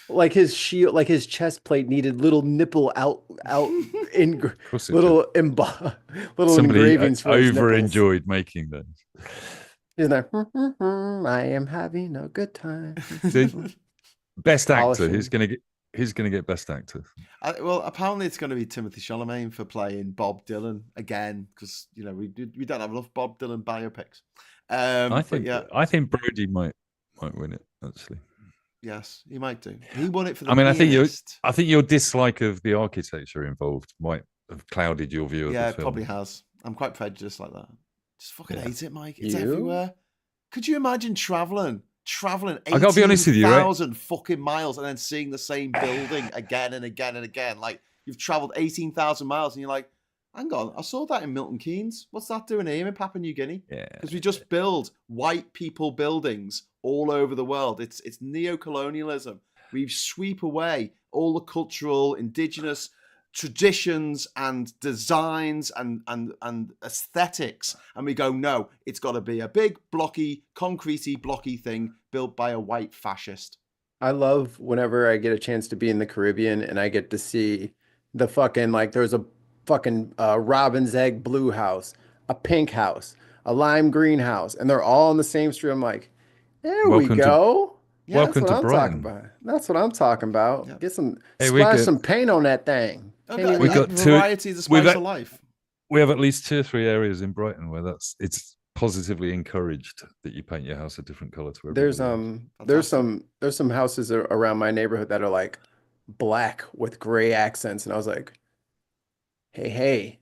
Like his shield, like his chest plate needed little nipple little Somebody engravings for his over nipples. enjoyed making those. He's like, I am having a good time. Best actor. Polishing. Who's gonna get best actor? Well, apparently it's going to be Timothée Chalamet for playing Bob Dylan again, because we don't have enough Bob Dylan biopics. I think Brody might win it actually. Yes, he might do. He won it for the I mean, I Pianist. think your dislike of the architecture involved might have clouded your view of the film. Yeah, it probably has. I'm quite prejudiced like that. Just fucking hate it, Mike. It's You? everywhere. Could you imagine traveling I gotta be honest with you, right? 18,000 fucking miles and then seeing the same building again and again and again? Like you've traveled 18,000 miles and you're like, hang on, I saw that in Milton Keynes. What's that doing here in Papua New Guinea? Yeah. Because we just build white people buildings all over the world. It's neo-colonialism. We sweep away all the cultural, indigenous traditions and designs and aesthetics, and we go, no, it's got to be a big concretey blocky thing built by a white fascist. I love whenever I get a chance to be in the Caribbean and I get to see the fucking, like, there's a fucking robin's egg blue house, a pink house, a lime green house, and they're all on the same street. I'm like, there we go. Yeah, that's what I'm talking about. That's what I'm talking about. Yeah. Get some Hey, splash some paint on that thing. Okay, We got variety is the spice of life. We have at least 2 or 3 areas in Brighton where it's positively encouraged that you paint your house a different color to everybody There's some houses around my neighborhood that are like black with gray accents, and I was like, hey.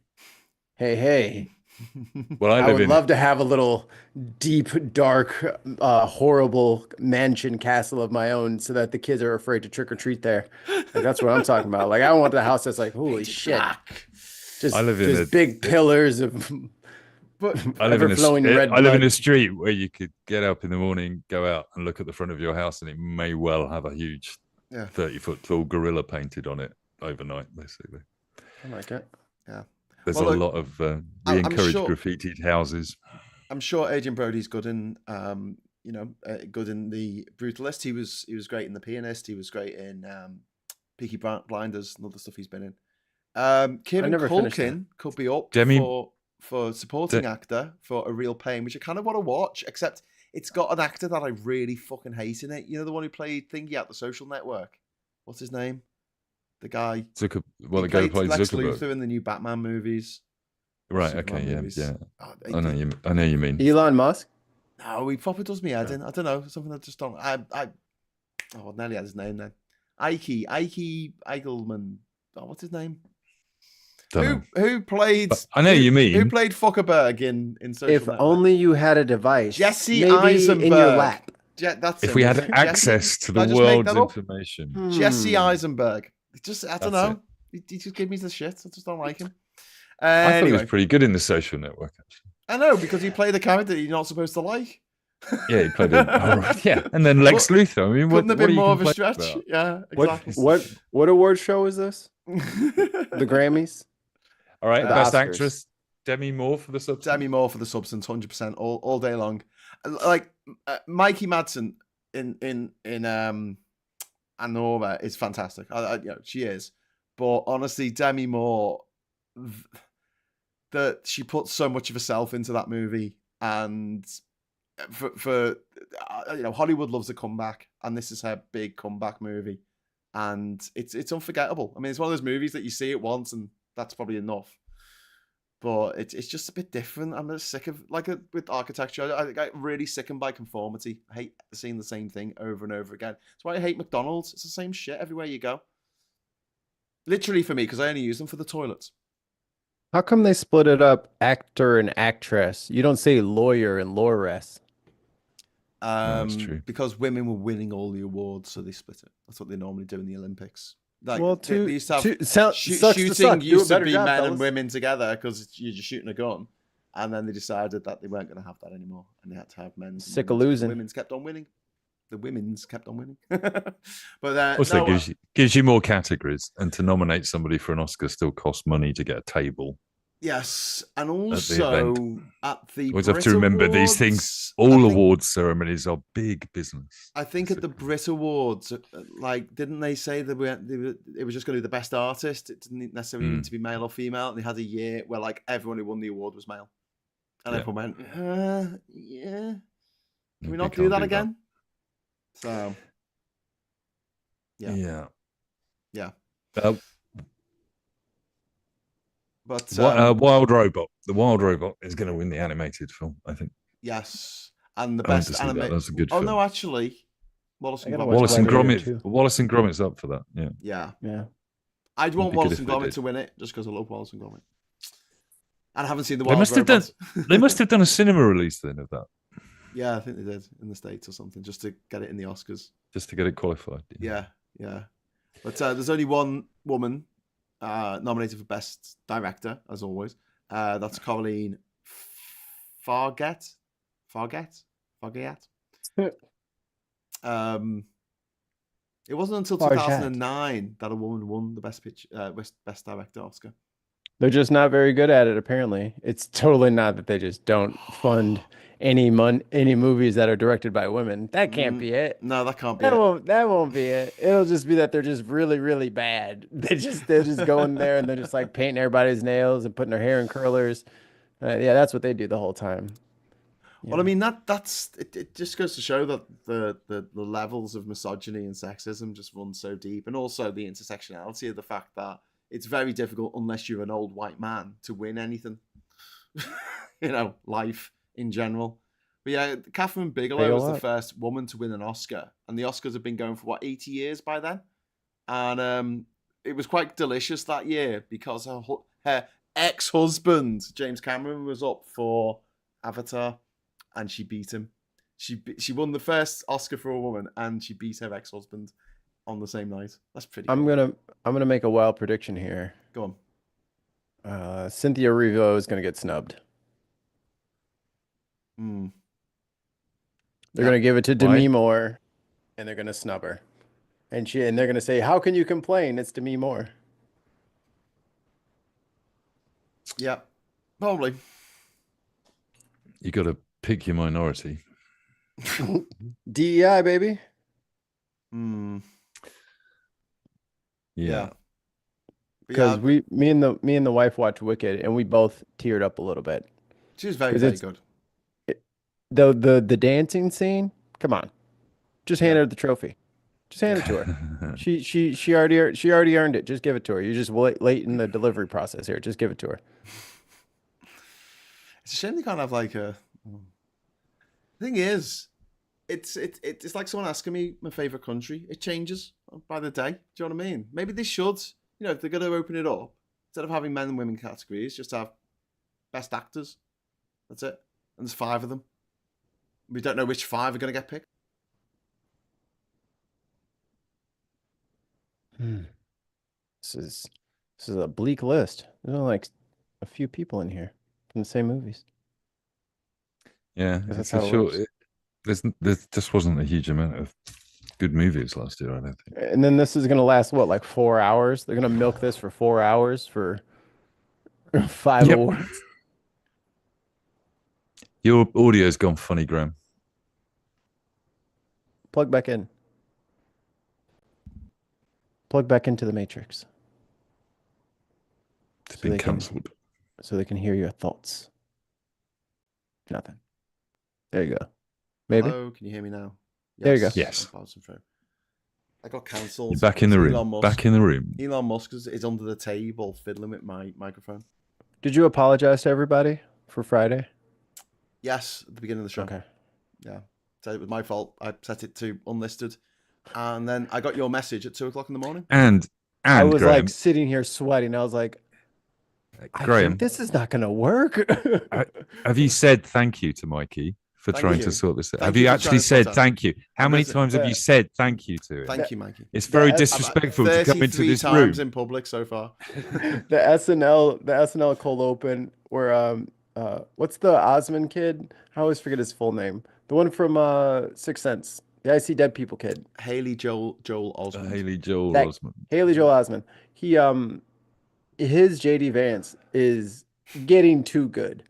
Well, I would love to have a little deep, dark, horrible mansion castle of my own so that the kids are afraid to trick or treat there. Like, that's what I'm talking about. Like, I want the house that's like, holy shit. Just big pillars of I live red in a street where you could get up in the morning, go out and look at the front of your house, and it may well have a huge 30-foot tall gorilla painted on it overnight, basically. I like it. Yeah. There's a lot of we encourage graffitied houses. I'm sure Adrian Brody's good in good in The Brutalist. He was great in The Pianist. He was great in Peaky Blinders and other stuff he's been in. Kieran never finished that. Culkin could be up Demi- for supporting actor for A Real Pain, which I kind of want to watch, except it's got an actor that I really fucking hate in it. You know, the one who played Thingy at The Social Network? What's his name? The guy. The guy who plays Lex Zuckerberg. Luthor in the new Batman movies. Right. Superman Okay. movies. Yeah. Oh, I know you mean. Elon Musk. No, he probably does me head in. I don't know, something I just don't. I nearly had his name then. Ike Eichelman. Oh, what's his name? Who played? But I know you mean. Who played Fuckerberg in Social If Network? only you had a device. Jesse maybe Eisenberg. in your lap. That's If him. we had Jesse- access to Did I the just make world's that up? information, Jesse Eisenberg. I don't That's know. He just gave me the shit. I just don't like him. I thought he Anyway, was pretty good in The Social Network. Actually, I know, because he played a character you're not supposed to like. yeah, he played it. Oh, right. Yeah, and then Lex Luthor. I mean, Couldn't have what are been you more of a complaining stretch. about? Yeah, exactly. What award show is this? The Grammys. All right, The best Oscars. actress, Demi Moore for The Substance. Demi Moore for The Substance, 100% all day long. Like Mikey Madsen in Anora is fantastic. She is, but honestly, Demi Moore, that she put so much of herself into that movie, and for Hollywood loves a comeback, and this is her big comeback movie, and it's unforgettable. I mean, it's one of those movies that you see it once and that's probably enough. But it's just a bit different. I'm just sick of, with architecture, I get really sickened by conformity. I hate seeing the same thing over and over again. That's why I hate McDonald's. It's the same shit everywhere you go. Literally for me, because I only use them for the toilets. How come they split it up, actor and actress? You don't say lawyer and lawyeress. That's true. Because women were winning all the awards, so they split it. That's what they normally do in the Olympics. They used to have shooting used to be men and women together because you're just shooting a gun, and then they decided that they weren't going to have that anymore, and they had to have men's. Sick of losing. The women's kept on winning. The women's kept on winning. But also gives you more categories, and to nominate somebody for an Oscar still costs money to get a table. Yes, and also at the always have to remember these things. All awards ceremonies are big business. I think at the Brit Awards, didn't they say that it was just going to be the best artist? It didn't necessarily need to be male or female. And they had a year where everyone who won the award was male, and everyone went, "Yeah, can we not do that again?" So, yeah. But Wild Robot. The Wild Robot is going to win the animated film, I think. Yes, and the best animated. That's a good film. No, actually, Wallace and Gromit's up for that. Yeah. I'd It'd want be Wallace good and if they Gromit did. to win it just because I love Wallace and Gromit. And I haven't seen the They Wild must have Robots. They must have done a cinema release then of that, Yeah, I think they did in the States or something, just to get it in the Oscars. just to get it qualified. Yeah. But there's only one woman nominated for Best Director, as always. That's Caroline Farget. It wasn't until 2009 that a woman won the Best Director Oscar. They're just not very good at it, apparently. It's totally not that they just don't fund any movies that are directed by women. That can't be it. No, that can't be it. Won't be it. It'll just be that they're just really, really bad. They're just going there and they're just painting everybody's nails and putting their hair in curlers. That's what they do the whole time. Well, I mean, that's it just goes to show that the levels of misogyny and sexism just run so deep, and also the intersectionality of the fact that it's very difficult, unless you're an old white man, to win anything. Life in general. But yeah, Catherine Bigelow was the first woman to win an Oscar, and the Oscars have been going for 80 years by then. And it was quite delicious that year because her ex-husband James Cameron was up for Avatar, and she beat him. She won the first Oscar for a woman, and she beat her ex-husband on the same night. That's pretty cool. I'm gonna make a wild prediction here. Go on. Cynthia Erivo is gonna get snubbed. They're gonna give it to Demi Moore, and they're gonna snub her. And they're gonna say, "How can you complain? It's Demi Moore." Yeah, probably. You got to pick your minority. DEI, baby. Yeah. because me and the wife watched Wicked, and we both teared up a little bit. She was very, very good. The dancing scene, come on, just hand her the trophy. Just hand it to her. She already earned it. Just give it to her. You're just late in the delivery process here. Just give it to her. It's a shame they can't have like a. The thing is, it's like someone asking me my favorite country. It changes by the day. Do you know what I mean? Maybe they should. You know, if they're going to open it up, instead of having men and women categories, just have best actors. That's it. And there's 5 of them. We don't know which 5 are going to get picked. This is a bleak list. There's only like a few people in here from the same movies. Yeah, it's a short. There just wasn't a huge amount of good movies last year, I don't think. And then this is going to last what, like 4 hours? They're going to milk this for 4 hours for 5 awards. Your audio's gone funny, Graham. Plug back in. Plug back into the Matrix. It's been cancelled. So they can hear your thoughts. Nothing. There you go. Maybe. Hello, can you hear me now? Yes. There you go. Yes. I got cancelled. You're back in the room. Back in the room. Elon Musk is under the table fiddling with my microphone. Did you apologize to everybody for Friday? Yes, at the beginning of the show. Okay. Yeah. So it was my fault. I set it to unlisted. And then I got your message at 2:00 in the morning. And I was Graham, like sitting here sweating. I was like, Graham, I think this is not going to work. have you said thank you to Mikey for trying to sort this out? Have you actually said thank you? How many times have you said thank you to him? Thank you, Mikey. It's very disrespectful to come into this room. 33 times in public so far. The SNL cold open where what's the Osmond kid? I always forget his full name. The one from Sixth Sense. The I See Dead People kid. Haley Joel Osment. Haley Joel Osment. Haley Joel Osment. He his JD Vance is getting too good.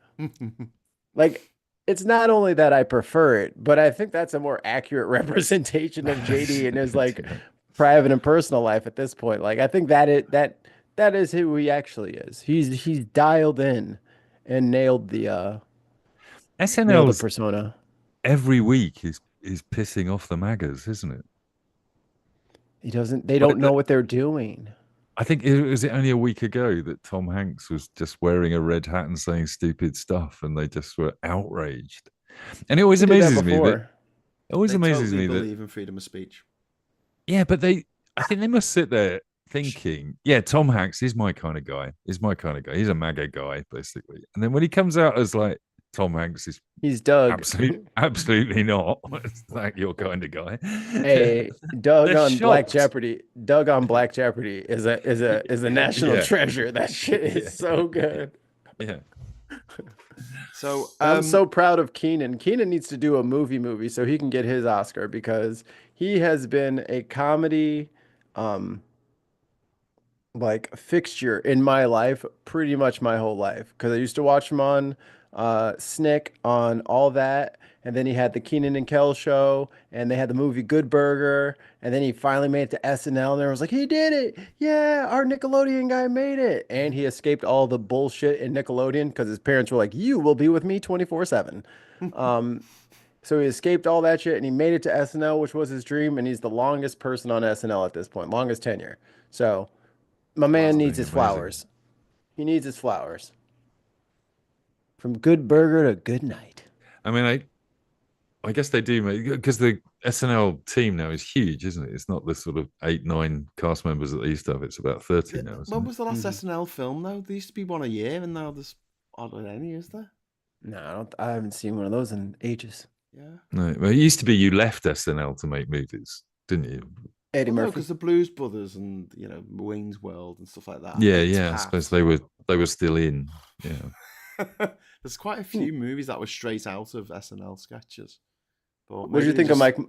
Like, it's not only that I prefer it, but I think that's a more accurate representation of JD in his like private and personal life at this point. Like, I think that is who he actually is. He's dialed in and nailed the SNL's persona. Every week is pissing off the MAGAs, isn't it? They don't know what they're doing. I think it was only a week ago that Tom Hanks was just wearing a red hat and saying stupid stuff, and they just were outraged. And it always amazes me that believe in freedom of speech. Yeah, but I think they must sit there thinking, yeah, Tom Hanks is my kind of guy. He's a MAGA guy, basically. And then when he comes out as like Tom Hanks he's Doug. Absolutely not. It's like your kind of guy. Hey, Doug on Black Jeopardy. Doug on Black Jeopardy is a national treasure. That shit is so good. Yeah. So I'm so proud of Keenan. Keenan needs to do a movie so he can get his Oscar, because he has been a comedy like fixture in my life pretty much my whole life, because I used to watch him on Snick on All That, and then he had the Keenan and Kel show, and they had the movie Good Burger, and then he finally made it to SNL, and everyone was like, he did it, yeah, our Nickelodeon guy made it. And he escaped all the bullshit in Nickelodeon because his parents were like, you will be with me 24/7. So he escaped all that shit, and he made it to SNL, which was his dream, and he's the longest person on SNL at this point, longest tenure. So my man needs his flowers. He needs his flowers. From Good Burger to Good Night. I mean, I guess they do, because the SNL team now is huge, isn't it? It's not the sort of 8-9 cast members that they used to have. It's about 30 now. When was the last SNL film, though? There used to be one a year, and now there's hardly any, is there? No, I haven't seen one of those in ages. Yeah. No, well, it used to be you left SNL to make movies, didn't you? Eddie Murphy. Because the Blues Brothers and Wayne's World and stuff like that. Yeah. I suppose they were still in. Yeah. There's quite a few movies that were straight out of SNL sketches. But what do you think of Mike? What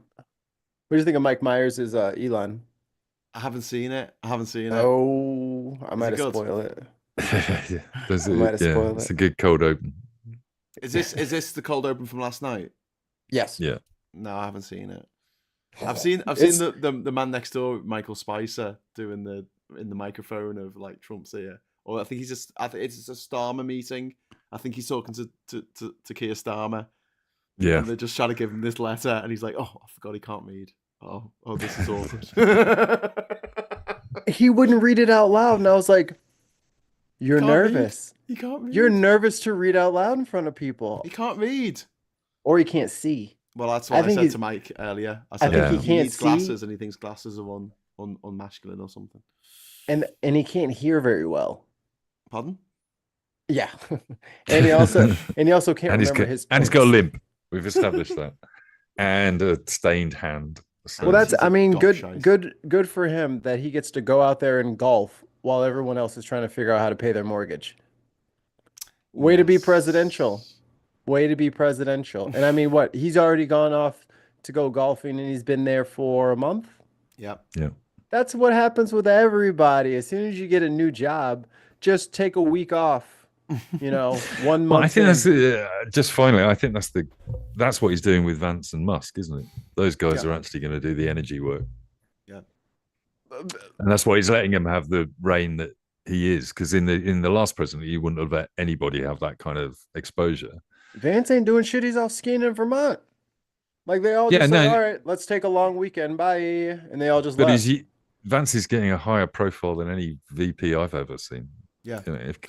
do you think of Mike Myers as Elon? I haven't seen it. Oh, I might have spoiled it. It's a good cold open. Is this the cold open from last night? Yes. Yeah. No, I haven't seen it. I've seen the Man Next Door, Michael Spicer, doing the in the microphone of like Trump's ear, or I think he's just. I think it's just a Starmer meeting. I think he's talking to Keir Starmer. Yeah. And they're just trying to give him this letter, and he's like, "Oh, I forgot he can't read. Oh, this is awkward." He wouldn't read it out loud, and I was like, "You're Can't nervous. He can't read. You're nervous to read out loud in front of people, He can't read. or he can't see." Well, that's what I said to Mike earlier. I said think he can't needs see. glasses, and he thinks glasses are unmasculine or something. And he can't hear very well. Pardon? Yeah, and he also can't remember his. And he's got a limp. We've established that, and a stained hand. So Well, that's. I mean, Golf shice. good for him that he gets to go out there and golf while everyone else is trying to figure out how to pay their mortgage. Way to be presidential. Way to be presidential. And I mean, what? He's already gone off to go golfing, and he's been there for a month. Yeah. Yeah. That's what happens with everybody. As soon as you get a new job, just take a week off. 1 month. Well, I think that's just finally. I think that's what he's doing with Vance and Musk, isn't it? Those guys are actually going to do the energy work. Yeah. And that's why he's letting him have the reign that he is, because in the last presidency, you wouldn't have let anybody have that kind of exposure. Vance ain't doing shit. He's off skiing in Vermont. Like they all just all right, let's take a long weekend, bye, and they all just left. Vance is getting a higher profile than any VP I've ever seen. Yeah.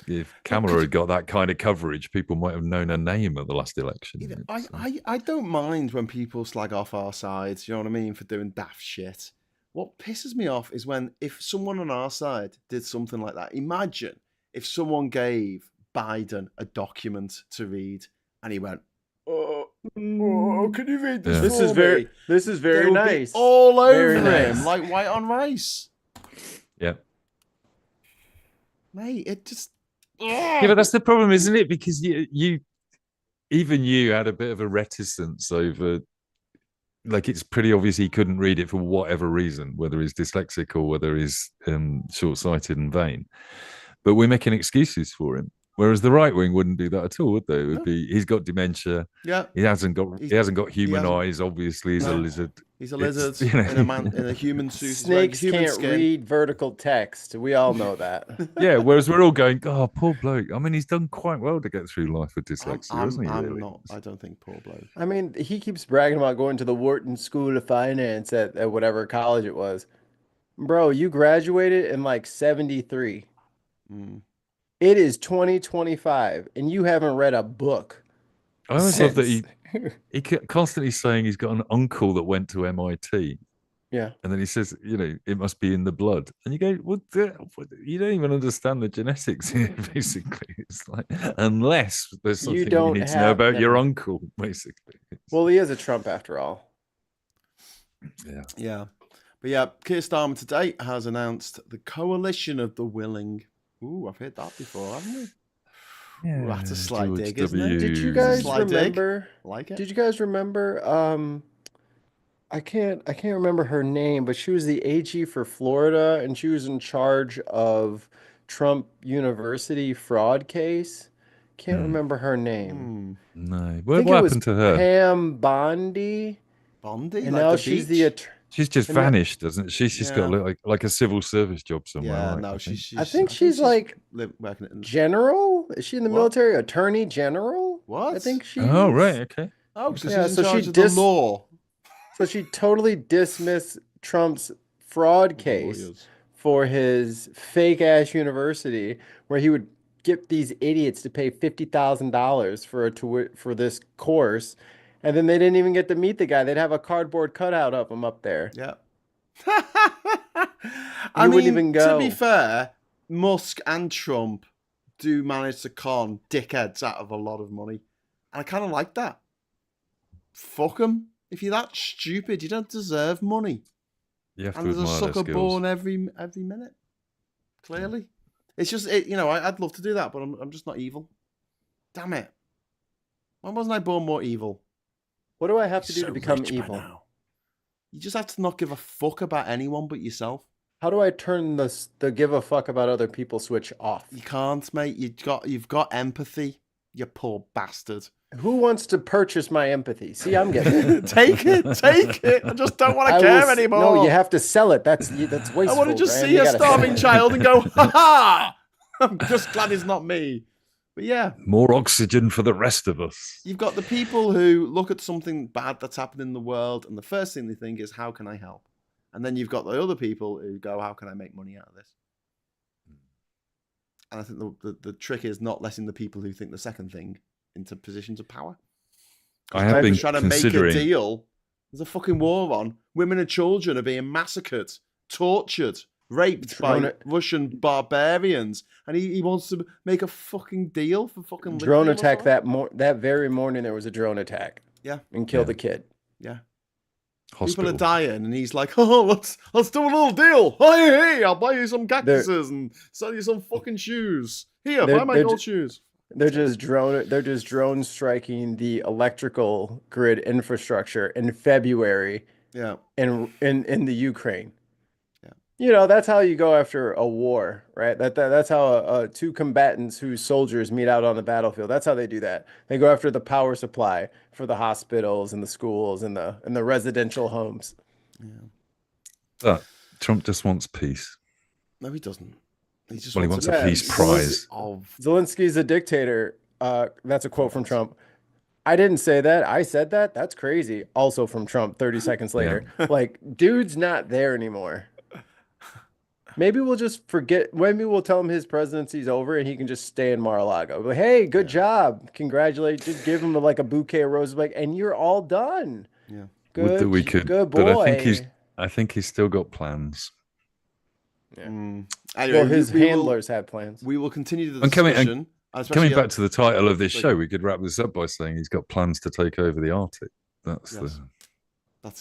If Kamala had got that kind of coverage, people might have known her name at the last election. I don't mind when people slag off our sides, you know what I mean, for doing daft shit. What pisses me off is if someone on our side did something like that. Imagine if someone gave Biden a document to read and he went, "Oh, can you read this? This is very nice. All over him, nice. like white on rice." Yeah. Mate, it just. Yeah, but that's the problem, isn't it? Because you had a bit of a reticence over. Like, it's pretty obvious he couldn't read it for whatever reason, whether he's dyslexic or whether he's short-sighted and vain. But we're making excuses for him. Whereas the right wing wouldn't do that at all, would they? It would be he's got dementia. Yeah. He hasn't got human eyes. Obviously, he's a lizard. He's a lizard in a human suit. Snakes can't read vertical text. We all know that. Yeah. Whereas we're all going, "Oh, poor bloke." I mean, he's done quite well to get through life with dyslexia, hasn't he? I'm not. I don't think poor bloke. I mean, he keeps bragging about going to the Wharton School of Finance at whatever college it was. Bro, you graduated in like 73. It is 2025, and you haven't read a book. I always love that he constantly saying he's got an uncle that went to MIT. Yeah. And then he says, it must be in the blood. And you go, what, you don't even understand the genetics here, basically. It's like, unless there's something you need to know about your uncle, basically. Well, he is a Trump after all. Yeah. Yeah. But yeah, Keir Starmer today has announced the Coalition of the Willing. Ooh, I've heard that before, haven't we? Yeah, that's a slight George dig, isn't it? Did you guys remember? Like it? Did you guys remember? I can't remember her name, but she was the AG for Florida, and she was in charge of Trump University fraud case. Can't remember her name. No, what happened to her? Pam Bondi. Bondi, and like now the she's beach? the attorney. She's just vanished, doesn't she? She's got like a civil service job somewhere. Yeah, right? no, I think she's like working in general. Is she in the military? Attorney general? What? I think she. Oh, right, okay. Oh, so Yeah, she's in so charge she of the law. So she totally dismissed Trump's fraud case for his fake ass university, where he would get these idiots to pay $50,000 for this course, and then they didn't even get to meet the guy. They'd have a cardboard cutout of him up there. Yeah. I mean, even go. To be fair, Musk and Trump do manage to con dickheads out of a lot of money. And I kind of like that. Fuck them. If you're that stupid, you don't deserve money. You have and to there's a admire sucker their skills. born every minute. Clearly. It's just, I'd love to do that, but I'm just not evil. Damn it. Why wasn't I born more evil? What do I have to do So to become rich by evil? now. You just have to not give a fuck about anyone but yourself. How do I turn the give a fuck about other people switch off? You can't, mate. You've got empathy, you poor bastard. Who wants to purchase my empathy? See, I'm getting it. Take it. I just don't want to care anymore. No, you have to sell it. That's wasteful. I want to just Graham. see a starving child and go, ha ha! I'm just glad it's not me. But yeah. More oxygen for the rest of us. You've got the people who look at something bad that's happening in the world, and the first thing they think is, how can I help? And then you've got the other people who go, how can I make money out of this? And I think the trick is not letting the people who think the second thing into positions of power. I have been trying to considering... make a deal. There's a fucking war on. Women and children are being massacred, tortured, raped by Russian barbarians, and he wants to make a fucking deal for fucking drone attack. That very morning there was a drone attack. Yeah, and killed a kid. Yeah. Hospital. People are dying, and he's like, "Oh, let's do a little deal. Hey, I'll buy you some cactuses and sell you some fucking shoes. Here, buy my gold shoes." They're just drone striking the electrical grid infrastructure in February. Yeah, in the Ukraine. Yeah, you know, that's how you go after a war, right? That's how two combatants whose soldiers meet out on the battlefield. That's how they do that. They go after the power supply for the hospitals and the schools and the residential homes. Yeah. But Trump just wants peace. No, he doesn't. He just wants a peace prize. Zelensky's a dictator. That's a quote from Trump. I didn't say that. I said that. That's crazy. Also from Trump 30 seconds later. Yeah. Like, dude's not there anymore. Maybe we'll just forget. Maybe we'll tell him his presidency's over and he can just stay in Mar-a-Lago. Like, hey, good job. Congratulate. Just give him like a bouquet of roses, like, and you're all done. Yeah. Good. We could. Good boy. But I think he's still got plans. Yeah. Anyway, well, his handlers have plans. We will continue the discussion. Coming back to the title of this show, we could wrap this up by saying he's got plans to take over the Arctic. That's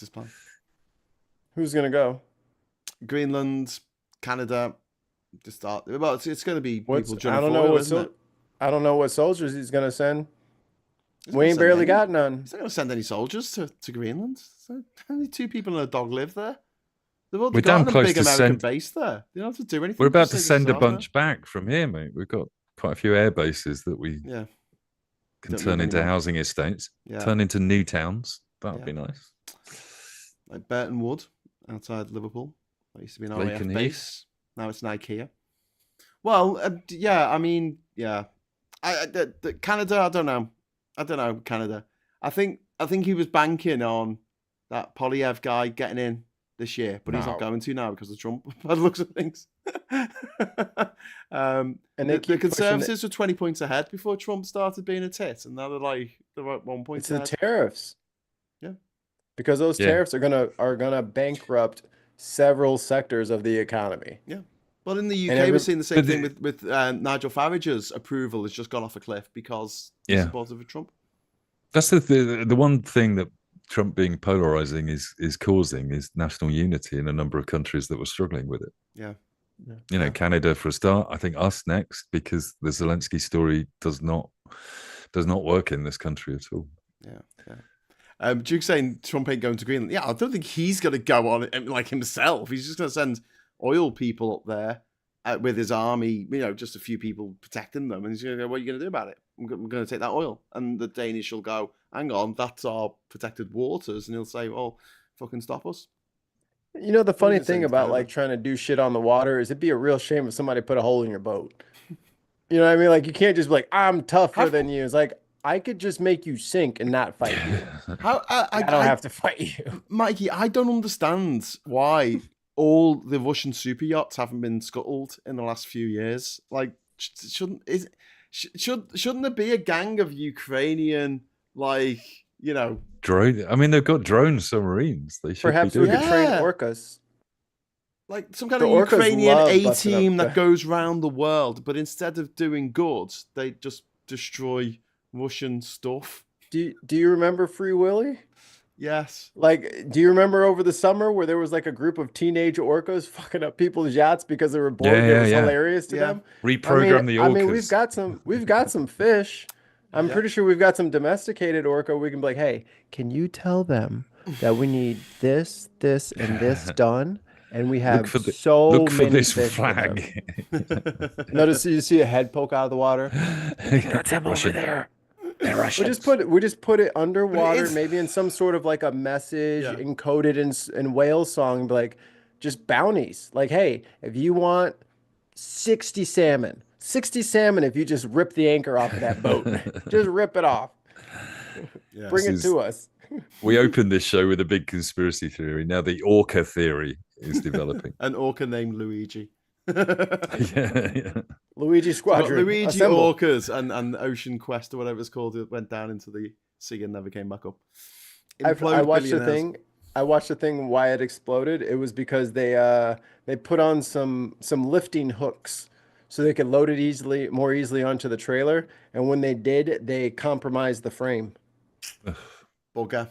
his plan. Who's gonna go? Greenland, Canada, to start. Well, it's going to be people. I don't know what soldiers he's going to send. We ain't barely got none. He's not going to send any soldiers to Greenland. So only 2 people and a dog live there. We're damn close big to American base there. You don't have to do anything. We're about to send a bunch back from here, mate. We've got quite a few air bases that we can turn into housing estates, turn into new towns. That would be nice. Like Burton Wood outside Liverpool. That used to be an RAF base. Now it's an IKEA. Well, I mean, Canada, I don't know, Canada. I think he was banking on that Polyev guy getting in this year, but he's not going to now because of Trump, by the looks of things. And the Conservatives were 20 points ahead before Trump started being a tit, and now they're at 1 point ahead. It's the tariffs. Yeah. Because those tariffs are gonna bankrupt several sectors of the economy. Yeah. Well, in the UK, we're seeing the same thing with Nigel Farage's approval has just gone off a cliff because he's supportive of Trump. That's the one thing that Trump being polarizing is causing is national unity in a number of countries that were struggling with it. Yeah. You know, Canada for a start. I think us next, because the Zelenskyy story does not work in this country at all. Yeah. Duke saying Trump ain't going to Greenland. Yeah, I don't think he's going to go on like himself. He's just going to send oil people up there with his army, you know, just a few people protecting them. And he's going to go, what are you going to do about it? I'm going to take that oil. And the Danish will go, hang on, that's our protected waters. And he'll say, well, fucking stop us. You know, the funny thing about like trying to do shit on the water is it'd be a real shame if somebody put a hole in your boat. You know what I mean? Like, you can't just be like, I'm tougher than you. It's like, I could just make you sink and not fight you. I don't have to fight you. Mikey, I don't understand why all the Russian super yachts haven't been scuttled in the last few years. Like, shouldn't there be a gang of Ukrainian, like, you know... Drone? I mean, they've got drone submarines. They should Perhaps be doing we could train orcas. Like some kind of Ukrainian A-team that goes round the world, but instead of doing good, they just destroy Russian stuff. Do you remember Free Willy? Yes. Like, do you remember over the summer where there was like a group of teenage orcas fucking up people's yachts because they were bored? It was hilarious to them. Reprogram the orcas. I mean, we've got some fish. I'm pretty sure we've got some domesticated orca. We can be like, hey, can you tell them that we need this, and this done? And we have look for many this fish flag. Notice you see a head poke out of the water. That's him over there. We just put it underwater, it's- maybe in some sort of like a message Yeah. encoded in whale song, like just bounties. Like, hey, if you want 60 salmon if you just rip the anchor off of that boat. Just rip it off. Yeah. Bring This it to us. We opened this show with a big conspiracy theory. Now the orca theory is developing. An orca named Luigi. yeah. Luigi Got Squadron. Luigi assemble. orcas and Ocean Quest or whatever it's called. It went down into the sea and never came back up. I Implode watched the billionaires. thing. I watched the thing why it exploded. It was because they put on some lifting hooks so they could load it more easily onto the trailer. And when they did, they compromised the frame Bugger.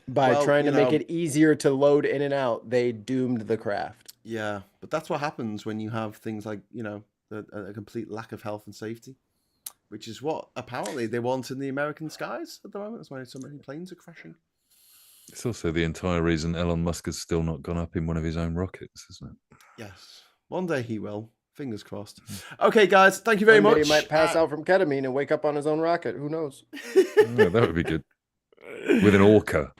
by Well, trying you to make know- it easier to load in and out. They doomed the craft. Yeah, but that's what happens when you have things like, you know, a complete lack of health and safety, which is what apparently they want in the American skies at the moment. That's why so many planes are crashing. It's also the entire reason Elon Musk has still not gone up in one of his own rockets, isn't it? Yes, one day he will. Fingers crossed. Okay, guys, thank you very One day much. He might pass out from ketamine and wake up on his own rocket. Who knows? Yeah, that would be good. With an orca.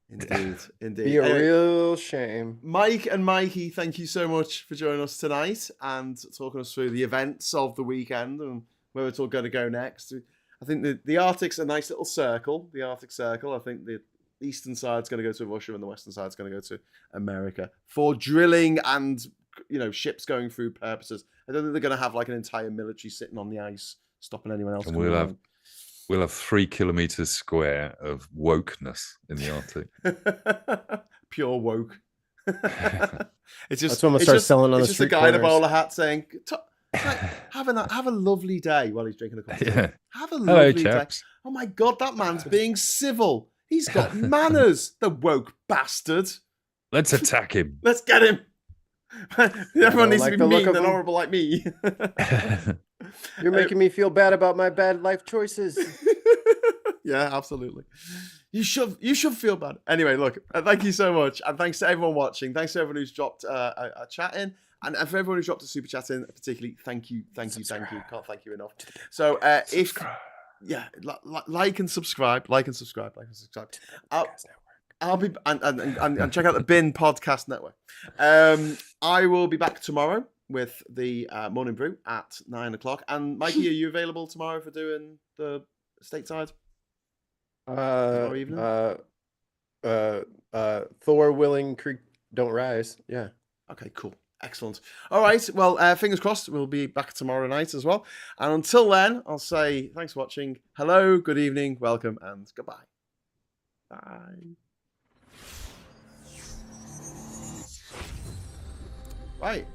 Indeed, indeed. Be a Anyway, real shame. Mike and Mikey, thank you so much for joining us tonight and talking us through the events of the weekend and where it's all going to go next. I think the Arctic's a nice little circle, the Arctic Circle. I think the eastern side's going to go to Russia and the western side's going to go to America for drilling and, you know, ships going through purposes. I don't think they're going to have like an entire military sitting on the ice stopping anyone else. And coming along. we'll have 3 kilometers square of wokeness in the Arctic. Pure woke. It's just That's what I'm gonna start selling on it's the just a street guy in a corners. bowler hat saying, have a lovely day while he's drinking a cup of tea. Yeah. Have a Hello, lovely day. chaps. Oh my God, that man's being civil. He's got manners, the woke bastard. Let's attack him. Let's get him. Everyone needs like to the be look mean of and him. horrible like me. You're making me feel bad about my bad life choices. Yeah, absolutely. You should feel bad. Anyway, look, thank you so much, and thanks to everyone watching. Thanks to everyone who's dropped a chat in, and for everyone who's dropped a super chat in, particularly, thank you. Can't thank you enough. So if like and subscribe. I'll be and check out the Bin Podcast Network. I will be back tomorrow with the Morning Brew at 9:00. And Mikey, are you available tomorrow for doing the stateside? Thor willing creek don't rise. Yeah. Okay, cool. Excellent. All right. Well, fingers crossed. We'll be back tomorrow night as well. And until then, I'll say thanks for watching. Hello, good evening, welcome, and goodbye. Bye. Right.